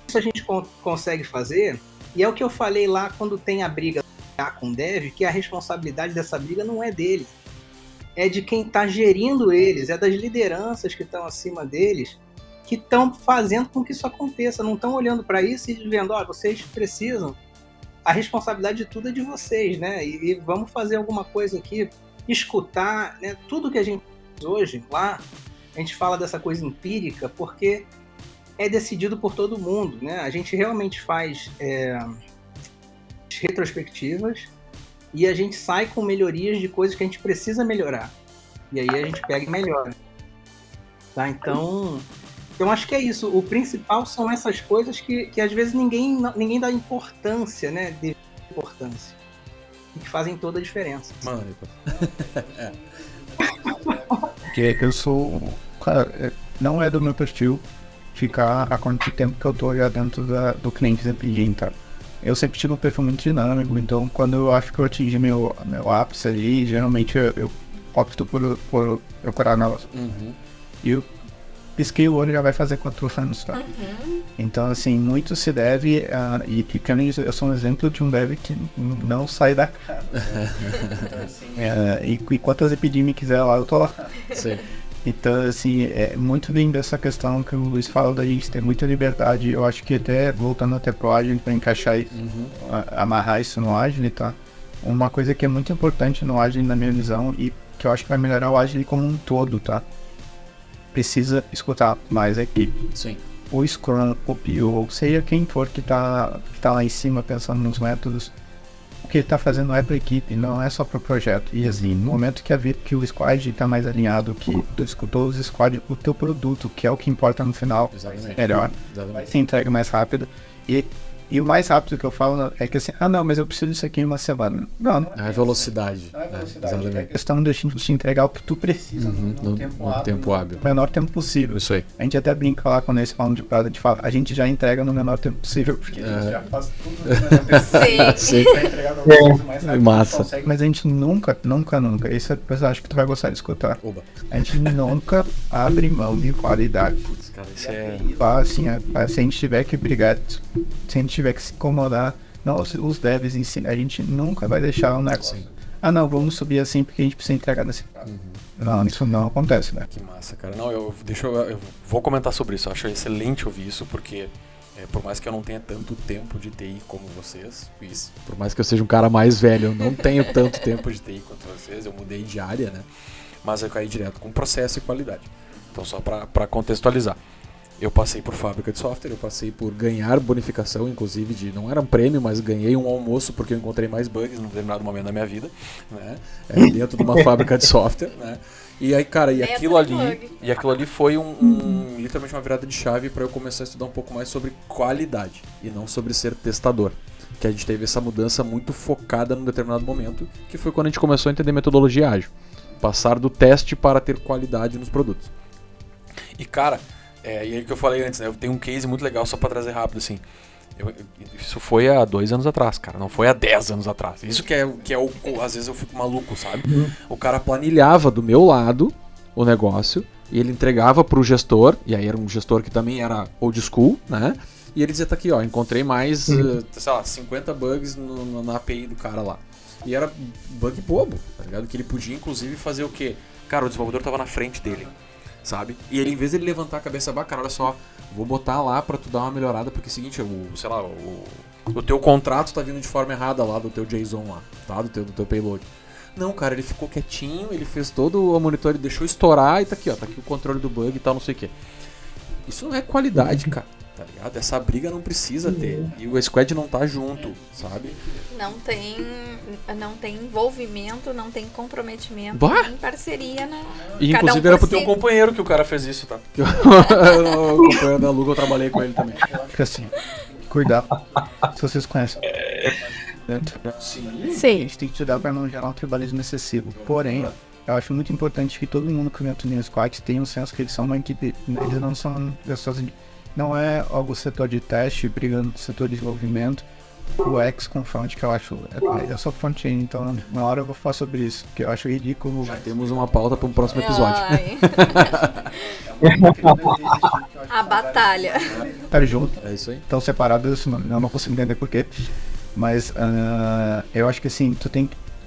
isso a gente consegue fazer, e é o que eu falei lá quando tem a briga com o dev, que a responsabilidade dessa briga não é dele, é de quem está gerindo eles, é das lideranças que estão acima deles, que estão fazendo com que isso aconteça, não estão olhando para isso e vendo, ó, vocês precisam, a responsabilidade de tudo é de vocês, né? E vamos fazer alguma coisa aqui, escutar, né? Tudo que a gente faz hoje, lá, a gente fala dessa coisa empírica, porque é decidido por todo mundo, né? A gente realmente faz retrospectivas e a gente sai com melhorias de coisas que a gente precisa melhorar. E aí a gente pega e melhora. Tá? Então, eu acho que é isso. O principal são essas coisas que às vezes ninguém dá importância, né? De importância. E que fazem toda a diferença. Mano, Porque eu sou... Cara, não é do meu perfil ficar há quanto tempo que eu tô já dentro do cliente Zepidin, tá? Eu sempre tive um perfil muito dinâmico, então quando eu acho que eu atingi meu ápice ali, geralmente eu opto por procurar novas. E eu pisquei o olho já vai fazer 4 anos, tá? Então, assim, muito se deve e eu sou um exemplo de um dev que não sai da casa. Então, assim, e quantas epidemias me quiser lá, eu tô lá. Sim. Então, assim, é muito lindo essa questão que o Luiz fala da gente ter muita liberdade. Eu acho que até, voltando até pro Agile, para encaixar isso, amarrar isso no Agile, tá? Uma coisa que é muito importante no Agile, na minha visão, e que eu acho que vai melhorar o Agile como um todo, tá? Precisa escutar mais a equipe. Sim. O Scrum, o PO, ou seja quem for que tá lá em cima pensando nos métodos, o que ele está fazendo é para a equipe, não é só para o projeto. E assim, no momento que o squad está mais alinhado, que tu escutou os squad, o teu produto, que é o que importa no final, melhor, vai ser entregue mais rápido. E o mais rápido que eu falo é que assim, não, mas eu preciso disso aqui em uma semana. Não é velocidade. Não é velocidade, é questão de te entregar o que tu precisa no tempo hábil. No menor tempo possível. Isso aí. A gente até brinca lá quando eles falam de prazo, a gente fala, a gente já entrega no menor tempo possível, porque a gente já faz tudo no menor tempo possível. Sim. Pra entregar no mais rápido Massa. consegue, mas a gente nunca, isso eu acho que tu vai gostar de escutar. Oba. A gente nunca abre mão de qualidade. Putz, cara, isso é... Assim, se a gente tiver que brigar, se a gente tiver que se incomodar, não, os devs em si, a gente nunca vai deixar um negócio. Sim. Não, vamos subir assim porque a gente precisa entregar nesse prazo. Não, isso não acontece, né? Que massa, cara. Não, eu vou comentar sobre isso. Eu acho excelente ouvir isso, porque por mais que eu não tenha tanto tempo de TI como vocês, por mais que eu seja um cara mais velho, eu não tenho tanto tempo de TI quanto vocês, eu mudei de área, né? Mas eu caí direto com processo e qualidade. Então, só para contextualizar. Eu passei por fábrica de software, eu passei por ganhar bonificação, inclusive, não era um prêmio, mas ganhei um almoço porque eu encontrei mais bugs num determinado momento da minha vida, né? Dentro de uma fábrica de software, né? E aí, cara, aquilo ali foi literalmente uma virada de chave para eu começar a estudar um pouco mais sobre qualidade e não sobre ser testador. Que a gente teve essa mudança muito focada num determinado momento, que foi quando a gente começou a entender metodologia ágil. Passar do teste para ter qualidade nos produtos. E, cara... e aí que eu falei antes, né? Eu tenho um case muito legal só pra trazer rápido, assim. Isso foi há 2 anos atrás, cara. Não foi há 10 anos atrás. Isso que é o... Às vezes eu fico maluco, sabe? O cara planilhava do meu lado o negócio e ele entregava pro gestor. E aí era um gestor que também era old school, né? E ele dizia, tá aqui, ó, encontrei mais, sei lá, 50 bugs na API do cara lá. E era bug bobo, tá ligado? Que ele podia, inclusive, fazer o quê? Cara, o desenvolvedor tava na frente dele. Sabe? E ele, em vez de ele levantar a cabeça, cara, olha só, vou botar lá pra tu dar uma melhorada, porque é o seguinte, o teu contrato tá vindo de forma errada lá do teu JSON lá, tá? Do teu payload. Não, cara, ele ficou quietinho, ele fez todo o monitor, ele deixou estourar e tá aqui, ó, tá aqui o controle do bug e tal, não sei o que. Isso não é qualidade, cara, tá ligado? Essa briga não precisa ter. E o squad não tá junto, sabe? Não tem envolvimento, não tem comprometimento, nem parceria na... E inclusive era pro teu companheiro que o cara fez isso, tá? O companheiro da Luga, eu trabalhei com ele também. Fica assim, cuidado. Se vocês conhecem. Sim. A gente tem que cuidar para não gerar um trabalhismo excessivo. Porém, eu acho muito importante que todo mundo que entra no squad tenha um senso que eles são uma equipe. Eles não são pessoas... Não é algo setor de teste brigando com o setor de desenvolvimento. o X com front, que eu acho... Eu sou front-end, então uma hora eu vou falar sobre isso, que eu acho ridículo. Já temos uma pauta para um próximo episódio. A batalha. Estar junto, É isso aí. tão separados, eu não consigo entender porquê. Mas eu acho que assim,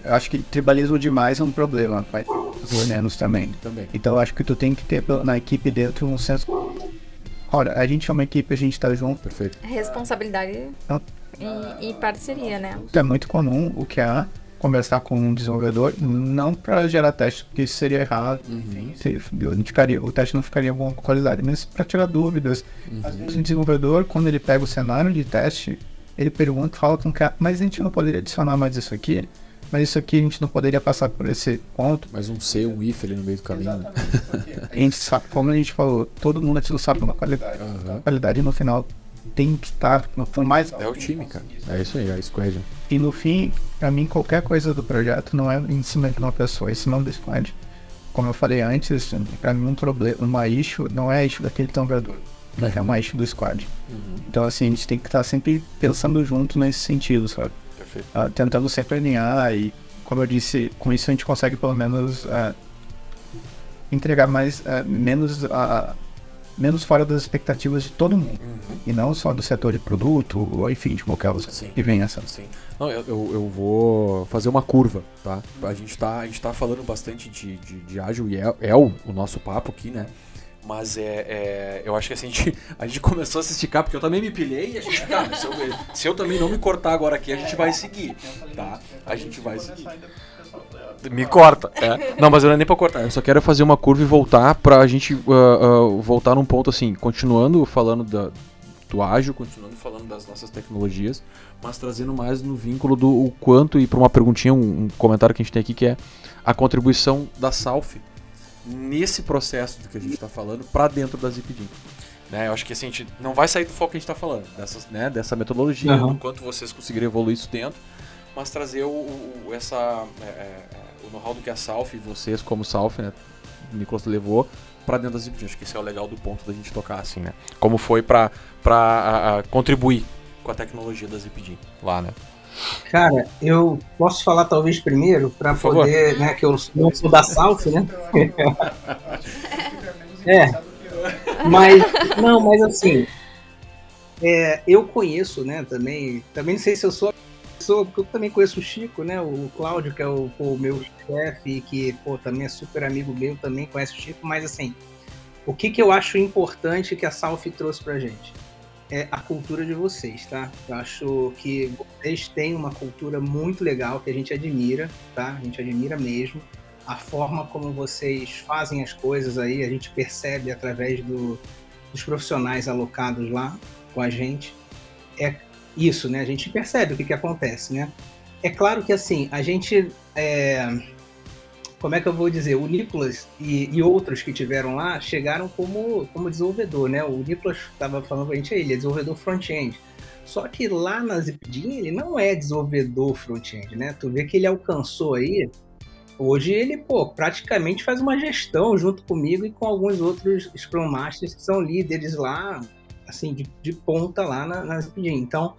eu acho que tribalismo demais é um problema, vai ter os venenos também. Então eu acho que tu tem que ter na equipe dentro um senso... Olha, a gente é uma equipe, a gente tá junto. Perfeito. Responsabilidade e parceria, né? É muito comum o que é conversar com um desenvolvedor, não para gerar teste, porque isso seria errado. O teste não ficaria bom com qualidade, mas para tirar dúvidas. Às vezes o desenvolvedor, quando ele pega o cenário de teste, ele pergunta, fala com o cara, mas a gente não poderia adicionar mais isso aqui? Mas isso aqui a gente não poderia passar por esse ponto. Mais um C, um if ali no meio do caminho. A gente sabe, como a gente falou, todo mundo aquilo sabe uma qualidade. A qualidade no final tem que estar no mais alto. É o time, cara. É isso aí, é a squad. E no fim, pra mim, qualquer coisa do projeto não é em cima de uma pessoa, é em cima do squad. Como eu falei antes, pra mim uma issue não é a issue daquele desenvolvedor, é uma issue do squad. Então assim, a gente tem que estar sempre pensando junto nesse sentido, sabe? Tentando sempre alinhar e, como eu disse, com isso a gente consegue pelo menos entregar menos fora das expectativas de todo mundo. E não só do setor de produto, ou enfim, de qualquer outro que venha essa. Não, eu vou fazer uma curva, tá? A gente tá falando bastante de ágil e é o nosso papo aqui, né? Mas eu acho que assim, a gente começou a se esticar, porque eu também me pilhei e a gente, cara, se eu também não me cortar agora aqui, a gente vai seguir, tá? A gente vai seguir. Me corta. Não, mas eu não é nem pra cortar, eu só quero fazer uma curva e voltar pra gente voltar num ponto assim, continuando falando do ágil, continuando falando das nossas tecnologias, mas trazendo mais no vínculo do o quanto, e pra uma perguntinha, um comentário que a gente tem aqui, que é a contribuição da Salf nesse processo do que a gente está falando para dentro da ZipDin. Né, eu acho que assim, a gente não vai sair do foco que a gente está falando, dessa metodologia, do quanto vocês conseguirem evoluir isso dentro, mas trazer o know-how do que a Salf e vocês como Salf, né, o Nicolas levou para dentro da ZipDin. Acho que esse é o legal do ponto da gente tocar assim, né? Como foi para contribuir com a tecnologia da ZipDin lá, né? Cara, eu posso falar talvez primeiro, para poder, né, que eu não sou da Salf, né? Mas assim, eu conheço, né, também não sei se eu sou a pessoa, porque eu também conheço o Chico, né, o Cláudio, que é o meu chefe, que, também é super amigo meu, também conhece o Chico, mas assim, o que eu acho importante que a Salf trouxe pra gente? É a cultura de vocês, tá? Eu acho que vocês têm uma cultura muito legal que a gente admira, tá? A gente admira mesmo. A forma como vocês fazem as coisas aí, a gente percebe através dos profissionais alocados lá com a gente. É isso, né? A gente percebe o que acontece, né? É claro que, assim, a gente... como é que eu vou dizer? O Nicolas e outros que tiveram lá chegaram como desenvolvedor, né? O Nicolas estava falando pra gente, ele é desenvolvedor front-end. Só que lá na ZipDin ele não é desenvolvedor front-end, né? Tu vê que ele alcançou aí, hoje ele, praticamente faz uma gestão junto comigo e com alguns outros Scrum Masters que são líderes lá, assim, de ponta lá na ZipDin. Então,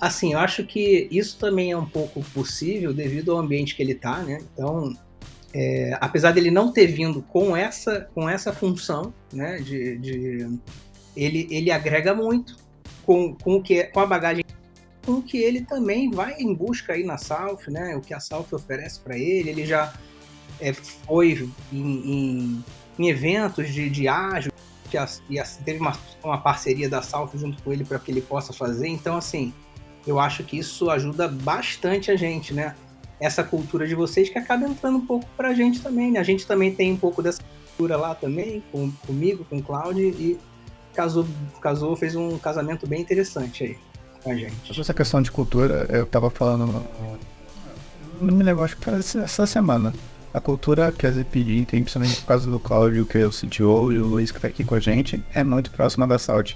assim, eu acho que isso também é um pouco possível devido ao ambiente que ele tá, né? Então, apesar dele não ter vindo com essa função, né, ele agrega muito com a bagagem, com o que ele também vai em busca aí na Salf, né, o que a Salf oferece para ele já foi em eventos de ágil, teve uma parceria da Salf junto com ele para que ele possa fazer. Então, assim, eu acho que isso ajuda bastante a gente, né? Essa cultura de vocês que acaba entrando um pouco pra gente também, né? A gente também tem um pouco dessa cultura lá também, comigo, com o Cláudio, e casou, fez um casamento bem interessante aí com a gente. Essa questão de cultura, eu tava falando no negócio que foi essa semana. A cultura que a ZipDin tem, principalmente por causa do Cláudio, que é o CTO, e o Luiz que tá aqui com a gente, é muito próxima da Salt.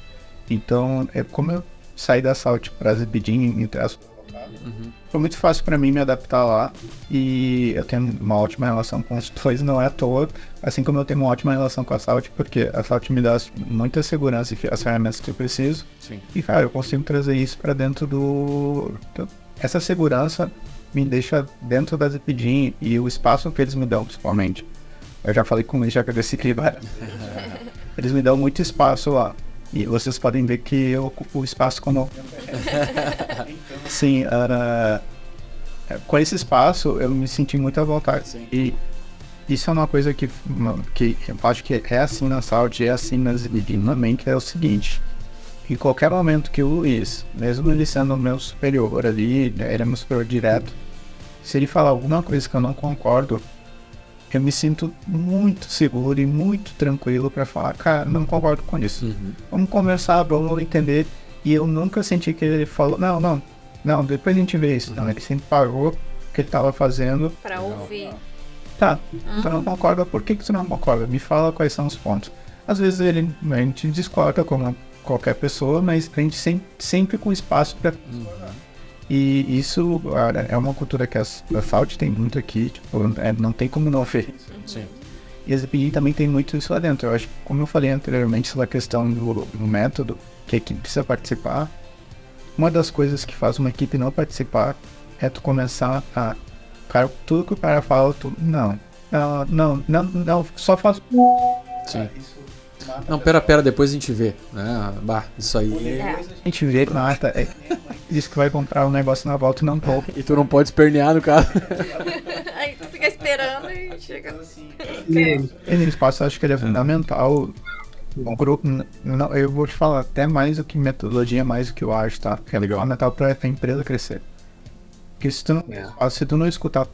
Então, como eu saí da Salt pra ZipDin, Foi muito fácil para mim me adaptar lá e eu tenho uma ótima relação com os dois, não é à toa, assim como eu tenho uma ótima relação com a Salt, porque a Salt me dá muita segurança e as ferramentas que eu preciso. Sim. E, cara, eu consigo trazer isso para dentro essa segurança me deixa dentro da Zipidin e o espaço que eles me dão, principalmente. Eu já falei com eles, já agradeci várias vezes. Eles me dão muito espaço lá. E vocês podem ver que eu ocupo o espaço quando eu... Sim, com esse espaço eu me senti muito à vontade. Sim. E isso é uma coisa que eu acho que é assim na Salt, é assim na Zipidin também, que é o seguinte. Em qualquer momento que o Luiz, mesmo ele sendo o meu superior ali, ele é meu superior direto, se ele falar alguma coisa que eu não concordo, eu me sinto muito seguro e muito tranquilo para falar, cara, não concordo com isso. Vamos conversar, vamos entender. E eu nunca senti que ele falou, não, depois a gente vê isso. Não, ele sempre parou o que ele estava fazendo. Pra ouvir. Tá, tu não concorda, por que tu não concorda? Me fala quais são os pontos. Às vezes a gente discorda como qualquer pessoa, mas a gente sempre com espaço para... E isso é uma cultura que a Salt tem muito aqui, tipo, não tem como não ver. Sim. E a Zipidin também tem muito isso lá dentro. Eu acho que, como eu falei anteriormente sobre a questão do método, que a equipe precisa participar, uma das coisas que faz uma equipe não participar é tu começar a... Cara, tudo que o cara fala, tu... Não, só faz... Sim. Não, pera, depois a gente vê, né? Bah, isso aí... A gente vê, mata, diz que vai comprar um negócio na volta e não compra. E tu não pode espernear no caso. Aí tu fica esperando e chega assim. Esse espaço eu acho que ele é fundamental. O grupo, não, eu vou te falar, até mais do que metodologia, mais do que eu acho, tá? Que é fundamental para a empresa crescer. Porque se tu não escutar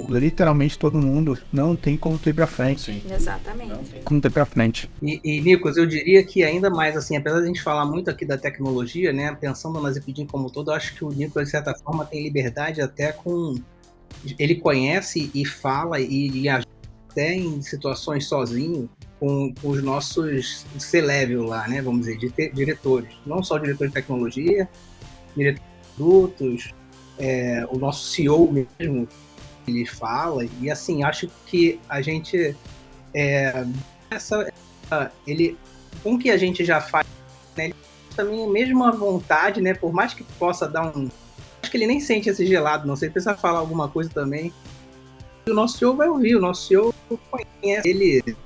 literalmente todo mundo, não tem como tu ir pra frente. Sim. Exatamente. Como tu ir pra frente. E Nicolas, eu diria que ainda mais, assim, apesar de a gente falar muito aqui da tecnologia, né, pensando na Zipidin como um todo, eu acho que o Nicolas, de certa forma, tem liberdade até com... Ele conhece e fala e ajuda até em situações sozinho com os nossos C-level lá, né, vamos dizer, diretores. Não só o diretor de tecnologia, diretor de produtos, o nosso CEO mesmo, ele fala, e assim, acho que a gente ele, com o que a gente já faz, né, ele também a mesma vontade, né, por mais que possa dar acho que ele nem sente esse gelado, não sei, ele precisa falar alguma coisa também, e o nosso CEO vai ouvir, o nosso CEO conhece ele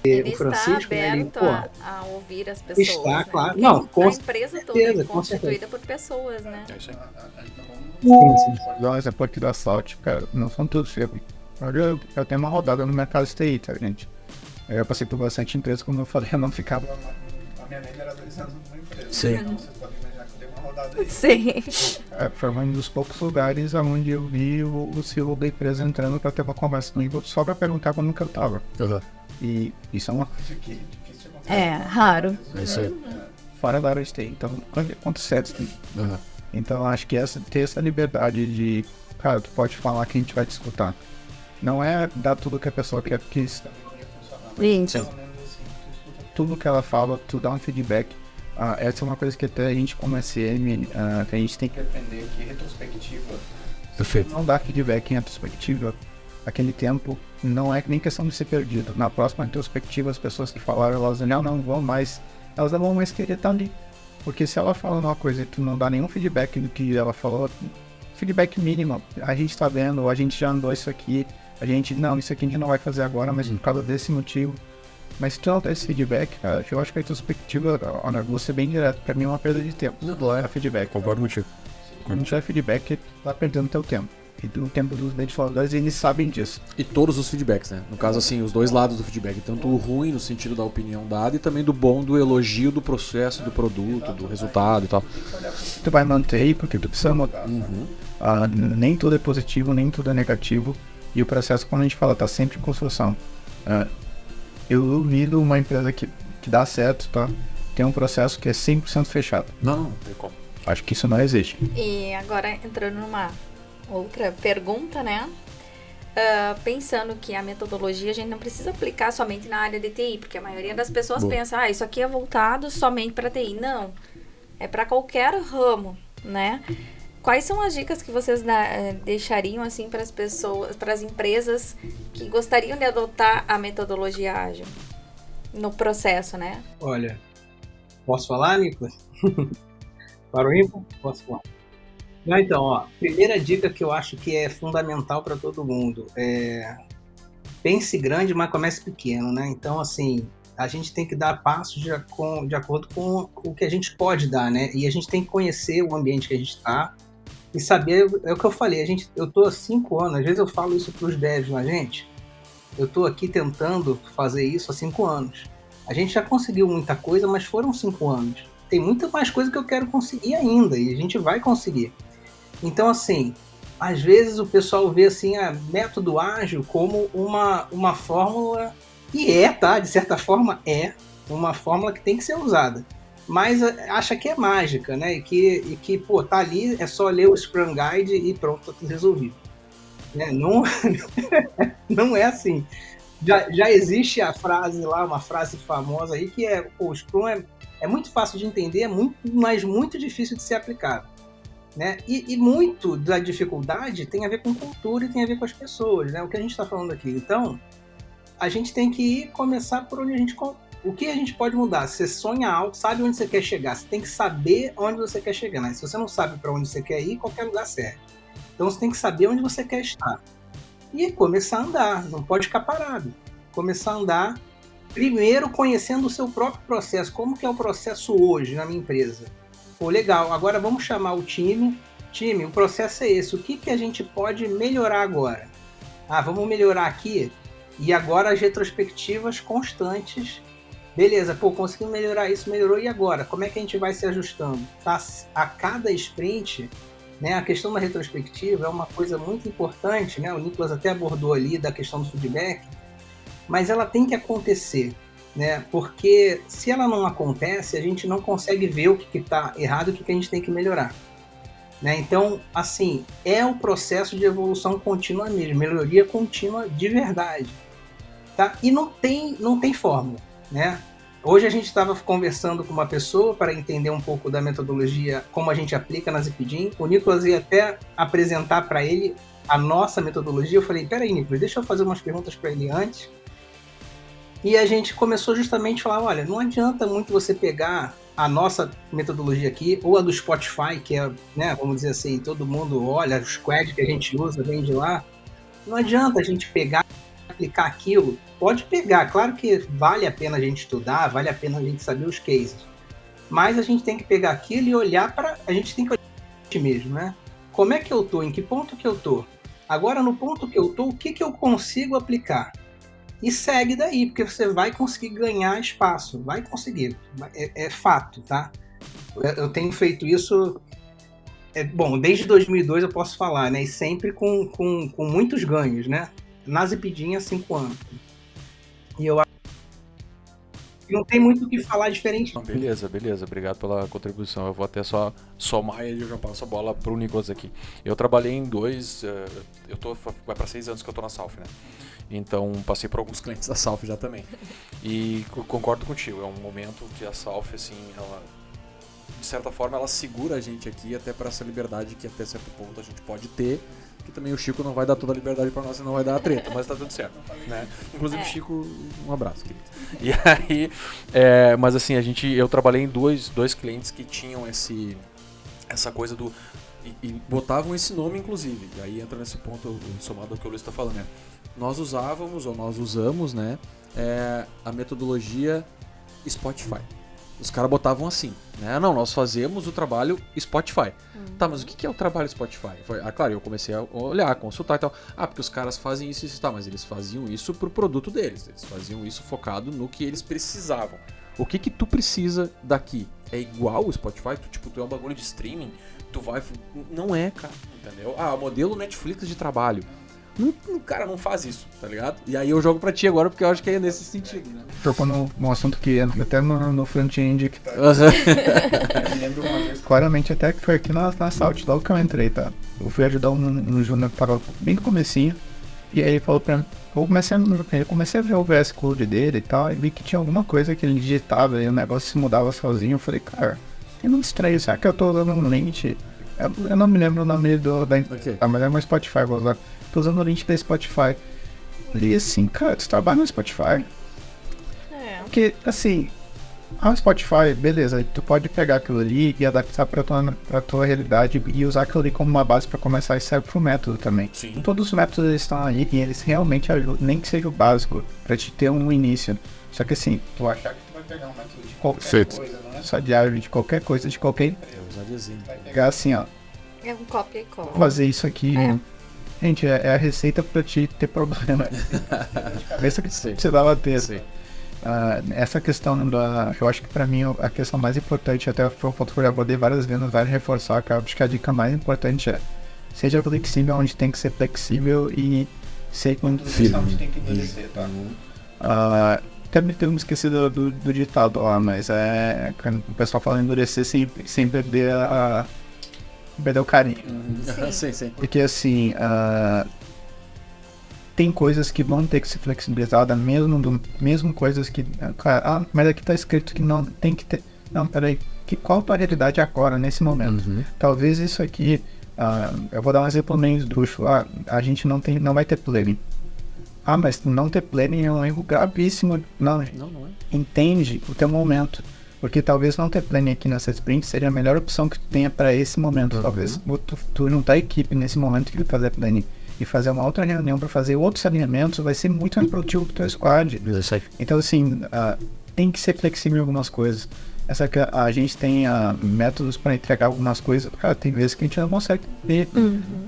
o Francisco, está aberto a ouvir as pessoas, está, né? claro. Porque Não, a empresa toda é constituída por pessoas, né? Dar um exemplo aqui da Salt, cara, não são todos feios. Eu tenho uma rodada no mercado TI, tá, gente? Eu passei por bastante empresa, como eu falei, eu não ficava... A minha média era 2 anos numa empresa. Sim. Então vocês podem imaginar que eu dei uma rodada aí. Sim. Foi um dos poucos lugares onde eu vi o CEO da empresa entrando pra ter uma conversa comigo só pra perguntar como que eu tava. E isso é uma coisa que é difícil de acontecer. Raro. É isso aí. Fora da área de TI, então acontece. Então acho que ter essa liberdade de, cara, tu pode falar que a gente vai te escutar. Não é dar tudo que a pessoa quer, porque isso também não ia funcionar. Isso. Pelo menos assim, tu escuta tudo que ela fala, tu dá um feedback. Essa é uma coisa que até a gente como SM, que a gente tem que aprender, que retrospectiva. Perfeito. Não dar feedback em retrospectiva, aquele tempo não é nem questão de ser perdido. Na próxima retrospectiva, as pessoas que falaram, elas não vão mais, elas não vão mais querer estar ali. Porque se ela fala uma coisa e tu não dá nenhum feedback do que ela falou, feedback mínimo, a gente tá vendo, a gente já andou isso aqui, isso aqui a gente não vai fazer agora, mas por causa desse motivo. Mas se tu não dá esse feedback, cara, eu acho que a retrospectiva, vou ser bem direto, pra mim é uma perda de tempo. Não é feedback. Concordo contigo. Quando tiver feedback, tu tá perdendo teu tempo. E do tempo dos ventiladores, eles sabem disso. E todos os feedbacks, né? No caso, assim, os dois lados do feedback. Tanto o ruim, no sentido da opinião dada, e também do bom, do elogio do processo, do produto, do resultado e tal. Tu vai manter, porque tu precisa mudar. Nem tudo é positivo, nem tudo é negativo. E o processo, quando a gente fala, tá sempre em construção. Eu duvido uma empresa que dá certo, tá? Tem um processo que é 100% fechado. Não tem como. Acho que isso não existe. E agora, entrando numa outra pergunta, né? Pensando que a metodologia a gente não precisa aplicar somente na área de TI, porque a maioria das pessoas pensa, isso aqui é voltado somente para TI. Não, é para qualquer ramo, né? quais são as dicas que vocês deixariam assim para as pessoas, para as empresas que gostariam de adotar a metodologia ágil no processo, né? Olha, posso falar, Nicolas? Para o ímpar? Posso falar. Não, então, ó, primeira dica que eu acho que é fundamental para todo mundo é pense grande, mas comece pequeno, né? Então, assim, a gente tem que dar passos de acordo com o que a gente pode dar, né? E a gente tem que conhecer o ambiente que a gente está e saber, é o que eu falei, eu tô há 5 anos, às vezes eu falo isso para os devs, mas, gente, eu tô aqui tentando fazer isso há 5 anos. A gente já conseguiu muita coisa, mas foram 5 anos. Tem muita mais coisa que eu quero conseguir ainda, e a gente vai conseguir. Então, assim, às vezes o pessoal vê assim, a método ágil como uma fórmula, e tá, de certa forma é uma fórmula que tem que ser usada, mas acha que é mágica, né, e que pô, tá ali, é só ler o Scrum Guide e pronto, tá tudo resolvido. Né? Não é assim. Já existe a frase lá, uma frase famosa aí, que é, pô, o Scrum é muito fácil de entender, mas muito difícil de ser aplicado. Né? E muito da dificuldade tem a ver com cultura e tem a ver com as pessoas, né? O que a gente está falando aqui. Então, a gente tem que começar por onde o que a gente pode mudar? Você sonha alto, sabe onde você quer chegar. Você tem que saber onde você quer chegar. Né? Se você não sabe para onde você quer ir, qualquer lugar serve. Então, você tem que saber onde você quer estar. E começar a andar. Não pode ficar parado. Começar a andar, primeiro conhecendo o seu próprio processo. Como que é o processo hoje na minha empresa? Pô, legal, agora vamos chamar o time. Time, o processo é esse. O que a gente pode melhorar agora? Vamos melhorar aqui. E agora as retrospectivas constantes. Beleza, pô, conseguimos melhorar isso, melhorou. E agora? Como é que a gente vai se ajustando? Tá? A cada sprint, né, a questão da retrospectiva é uma coisa muito importante, né? O Nicolas até abordou ali da questão do feedback. Mas ela tem que acontecer. Né? Porque se ela não acontece, a gente não consegue ver o que está errado e o que a gente tem que melhorar. Né? Então, assim, é o processo de evolução contínua mesmo, melhoria contínua de verdade. Tá? E não tem fórmula. Né? Hoje a gente estava conversando com uma pessoa para entender um pouco da metodologia, como a gente aplica na Zipdim. O Nicolas ia até apresentar para ele a nossa metodologia. Eu falei, peraí, Nicolas, deixa eu fazer umas perguntas para ele antes. E a gente começou justamente a falar, olha, não adianta muito você pegar a nossa metodologia aqui, ou a do Spotify, que é, né, vamos dizer assim, todo mundo olha, o squad que a gente usa vem de lá. Não adianta a gente pegar e aplicar aquilo. Pode pegar, claro que vale a pena a gente estudar, vale a pena a gente saber os cases. Mas a gente tem que pegar aquilo e olhar para... A gente tem que olhar para a gente mesmo, né? Como é que eu tô? Em que ponto que eu tô? Agora, no ponto que eu tô, o que eu consigo aplicar? E segue daí, porque você vai conseguir ganhar espaço, vai conseguir, é fato, tá? Eu tenho feito isso, bom, desde 2002 eu posso falar, né? E sempre com muitos ganhos, né? Na Zipdim há 5 anos. E eu acho que não tem muito o que falar diferente. Beleza, obrigado pela contribuição. Eu vou até só somar e eu já passo a bola pro Nicolas aqui. Eu trabalhei em vai para 6 anos que eu tô na Salf, né? Então passei por alguns clientes da Salf já também. E concordo contigo, é um momento que a Salf, assim, ela, de certa forma, ela segura a gente aqui até para essa liberdade que até certo ponto a gente pode ter, que também o Chico não vai dar toda a liberdade para nós e não vai dar a treta, mas tá tudo certo, né? Inclusive Chico, um abraço, querido. E aí, mas assim, eu trabalhei em dois clientes que tinham essa coisa do... E botavam esse nome, inclusive. E aí entra nesse ponto, somado ao que o Luiz está falando, né? Nós usamos, né, a metodologia Spotify. Os caras botavam assim, né? Não, nós fazemos o trabalho Spotify. Tá, mas o que é o trabalho Spotify? Claro, eu comecei a olhar, a consultar e tal. Porque os caras fazem isso e isso, tá, mas eles faziam isso pro produto deles. Eles faziam isso focado no que eles precisavam. O que tu precisa daqui? É igual o Spotify? Tu é um bagulho de streaming? Tu vai... Não é, cara, entendeu? Modelo Netflix de trabalho. Cara, não faz isso, tá ligado? E aí eu jogo pra ti agora, porque eu acho que é nesse sentido, né? Tocou num assunto que entra até no front-end. Que tá... Eu lembro uma vez, claramente, até que foi aqui na Salt, logo que eu entrei, tá? Eu fui ajudar um júnior que tava bem no comecinho, e aí ele falou pra mim, eu comecei a ver o VS Code dele e tal, e vi que tinha alguma coisa que ele digitava e o negócio se mudava sozinho. Eu falei, cara, que não estranho, será que eu tô usando um lente Eu não me lembro o nome Ok. mas é uma Spotify, vou usar. Tô usando o link da Spotify. E assim, cara, tu trabalha no Spotify. É. Porque, assim, a Spotify, beleza, tu pode pegar aquilo ali e adaptar pra tua realidade e usar aquilo ali como uma base pra começar e serve pro método também. Sim. Todos os métodos eles estão aí e eles realmente ajudam, nem que seja o básico, pra te ter um início. Só que assim, tu achar que tu vai pegar um método de qualquer Perfeito. coisa, não é só de ágil, de qualquer coisa, de qualquer empresa. Usar de exemplo. Vai pegar assim, ó, É um copia e cola. fazer isso aqui. É. Gente, é a receita pra te ter problema. Cabeça que Sim. você vai ter. Sim. Essa questão eu acho que pra mim a questão mais importante, até foi um ponto que eu já abordei várias vezes, vai reforçar, cara, acho que a dica mais importante é seja flexível onde tem que ser flexível e sei quando onde tem que endurecer, tá? Até me tenho esquecido do ditado lá, mas quando o pessoal fala endurecer sem perder perder o carinho. Sim. Porque assim, tem coisas que vão ter que ser flexibilizadas, mesmo coisas que, cara, mas aqui tá escrito que não tem que ter. Não, peraí, qual a tua realidade agora, nesse momento? Talvez isso aqui, eu vou dar um exemplo meio esdrúxulo, a gente não vai ter planning. Mas não ter planning é um erro gravíssimo. Não é. Entende o teu momento. Porque talvez não ter planning aqui nessa sprint seria a melhor opção que tu tenha para esse momento. Talvez tu juntar a equipe nesse momento que tu fazer planning e fazer uma outra reunião para fazer outros alinhamentos vai ser muito mais produtivo pro teu squad. Então assim, tem que ser flexível em algumas coisas. A gente tem métodos para entregar algumas coisas. Cara, tem vezes que a gente não consegue ter.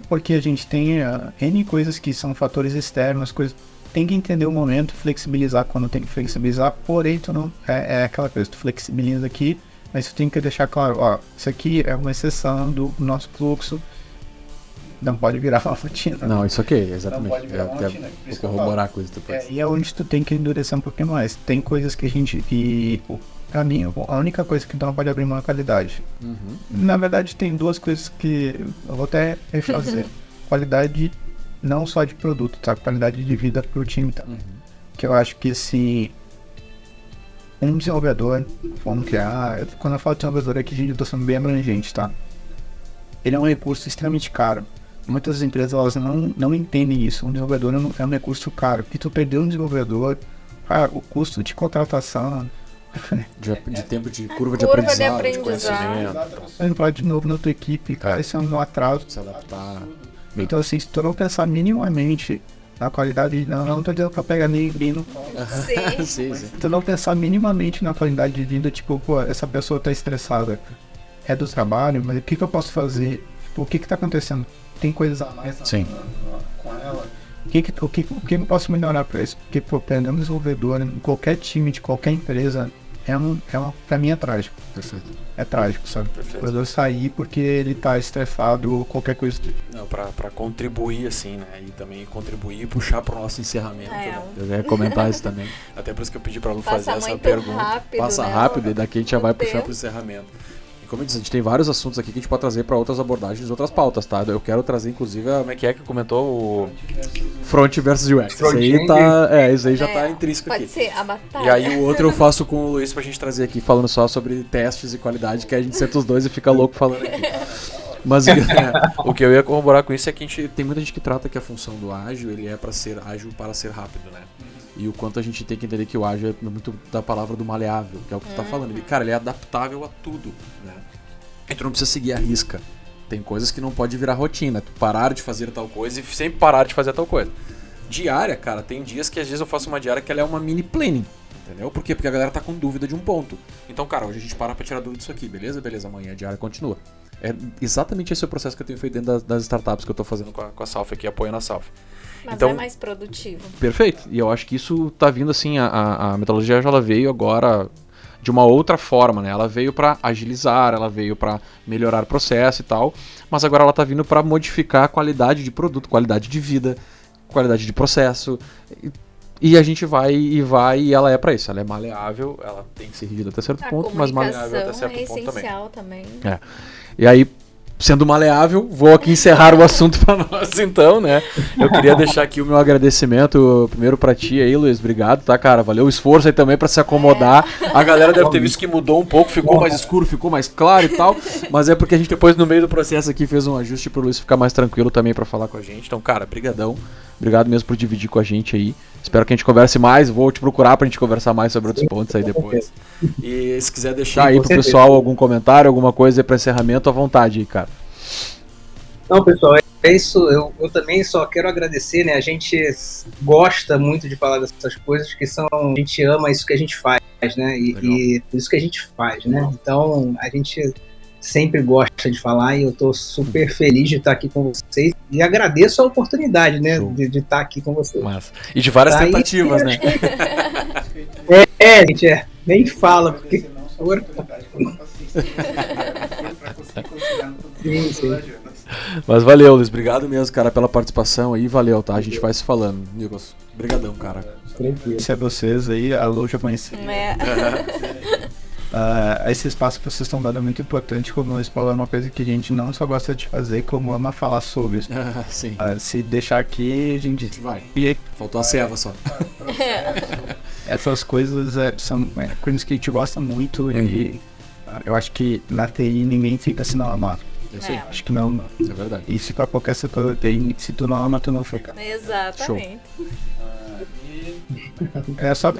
Porque a gente tem N coisas que são fatores externos, coisas. Tem que entender o momento, flexibilizar quando tem que flexibilizar, porém tu não. É aquela coisa, tu flexibiliza aqui, mas tu tem que deixar claro, isso aqui é uma exceção do nosso fluxo. Não pode virar uma rotina. Não, isso aqui, exatamente. Não pode virar uma rotina. Vou corroborar a coisa depois. E é onde tu tem que endurecer um pouquinho mais. Tem coisas que a gente. Pra mim, a única coisa que tu não pode abrir mão é a qualidade. Na verdade, tem duas coisas que eu vou até refazer. Qualidade não só de produto, tá? Qualidade de vida pro time também. Que eu acho que se um desenvolvedor, vamos criar. Quando eu falo de desenvolvedor aqui, gente, eu tô sendo bem abrangente, tá? Ele é um recurso extremamente caro. Muitas empresas elas não entendem isso. Um desenvolvedor é um recurso caro. Porque tu perdeu um desenvolvedor, o custo de contratação. De tempo de Curva curva de de aprendizado, de aprendizado. conhecimento. Você entrar de novo na tua equipe, cara, isso é um atraso. Se adaptar. Então, assim, se tu não pensar minimamente na qualidade, não tô dizendo pra pegar nem no Sim. Sim. se tu não pensar minimamente na qualidade de vida, tipo, essa pessoa tá estressada, é do trabalho, mas o que eu posso fazer? Tipo, o que tá acontecendo? Tem coisas a mais Sim. com ela? O que eu posso melhorar pra isso? Porque, pô, perder um desenvolvedor em qualquer time, de qualquer empresa, pra mim é trágico. Perfeito. É trágico, sabe? O desenvolvedor sair porque ele tá estressado ou qualquer coisa. Não, pra contribuir, assim, né? E também contribuir e puxar pro nosso encerramento, né? Eu ia comentar isso também. Até por isso que eu pedi pra Lu Passa fazer essa muito pergunta. rápido, Passa né? rápido e daqui a gente já vai puxar tempo. pro encerramento. E como eu disse, a gente tem vários assuntos aqui que a gente pode trazer para outras abordagens, outras pautas, tá? Eu quero trazer, inclusive, como é que comentou o Front versus UX. Isso aí tá, isso aí já tá intrínseco Pode aqui. ser a batalha. E aí o outro eu faço com o Luiz pra gente trazer aqui, falando só sobre testes e qualidade, que a gente senta os dois e fica louco falando aqui. Mas o que eu ia corroborar com isso é que a gente tem muita gente que trata que a função do ágil, ele é para ser ágil para ser rápido, né? E o quanto a gente tem que entender que o ágil é muito da palavra do maleável, que é o que tu tá falando. Ele é adaptável a tudo, né? E tu não precisa seguir a risca. Tem coisas que não pode virar rotina. Tu parar de fazer tal coisa e sempre parar de fazer tal coisa. Diária, cara, tem dias que às vezes eu faço uma diária que ela é uma mini planning. Entendeu? Por quê? Porque a galera tá com dúvida de um ponto. Então, cara, hoje a gente para pra tirar dúvida disso aqui, beleza? Beleza, amanhã a diária continua. É exatamente esse o processo que eu tenho feito dentro das startups que eu tô fazendo com a Salf aqui, apoiando a Salf. Mas então, é mais produtivo. Perfeito. E eu acho que isso tá vindo assim, a metodologia já ela veio agora de uma outra forma, né? Ela veio para agilizar, ela veio para melhorar o processo e tal, mas agora ela tá vindo para modificar a qualidade de produto, qualidade de vida, qualidade de processo. E a gente vai e ela é para isso. Ela é maleável, ela tem que ser rígida até certo ponto, mas maleável até certo ponto também. É essencial também. E aí, sendo maleável, vou aqui encerrar o assunto pra nós, então, né? Eu queria deixar aqui o meu agradecimento primeiro pra ti aí, Luiz. Obrigado, tá, cara? Valeu o esforço aí também pra se acomodar. A galera deve ter visto que mudou um pouco, ficou mais escuro, ficou mais claro e tal. Mas é porque a gente depois, no meio do processo aqui, fez um ajuste pro Luiz ficar mais tranquilo também pra falar com a gente. Então, cara, brigadão. Obrigado mesmo por dividir com a gente aí. Espero que a gente converse mais. Vou te procurar pra gente conversar mais sobre outros pontos aí depois. E se quiser deixar aí pro pessoal algum comentário, alguma coisa aí pra encerramento, à vontade aí, cara. Não, pessoal, é isso. Eu também só quero agradecer, né? A gente gosta muito de falar dessas coisas, que a gente ama isso que a gente faz, né? E por isso que a gente faz, né? Então, a gente sempre gosta de falar e eu tô super feliz de estar aqui com vocês e agradeço a oportunidade, né? De estar aqui com vocês. Massa. E de várias tentativas, né? Gente, nem fala, porque agora... Sim. Mas valeu, Luiz. Obrigado mesmo, cara, pela participação aí. Valeu, tá? A gente vai se falando. Nicolas, obrigadão, cara. Isso é vocês aí. Alô, já conheci. Esse espaço que vocês estão dando é muito importante, como o Luiz falou, é uma coisa que a gente não só gosta de fazer, como ama falar sobre. Sim. Se deixar aqui, a gente vai. E faltou a ceva só. Essas coisas são coisas que a gente gosta muito e eu acho que na TI ninguém fica assim, não, amado. Acho que não. É verdade. Isso pra qualquer setor TI, se tu não ama, tu não fica. Exatamente.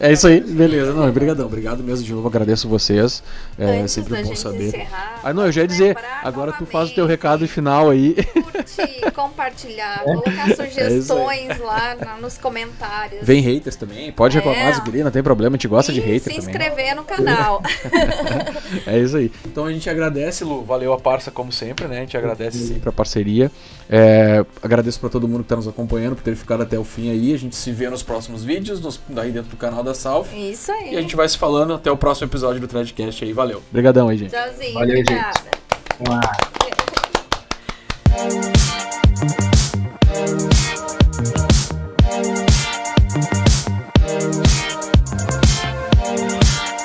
É isso aí, beleza. Não, obrigadão, obrigado mesmo de novo, agradeço vocês. É sempre bom saber. Não, eu já ia dizer, agora tu faz o teu recado final aí. Curtir, compartilhar, colocar sugestões lá nos comentários. Vem haters também, pode reclamar, Ziguiri, não tem problema, a gente gosta de hater também. Se inscrever no canal. É isso aí. Então a gente agradece, Lu, valeu a parça como sempre, né? A gente agradece sempre a parceria. Agradeço pra todo mundo que tá nos acompanhando, por ter ficado até o fim aí. A gente se vê nos próximos vídeos, daí dentro do canal da Salve. Isso aí. E a gente vai se falando até o próximo episódio do Threadcast aí. Valeu. Obrigadão aí, gente. Tchauzinho, valeu, obrigada. Gente.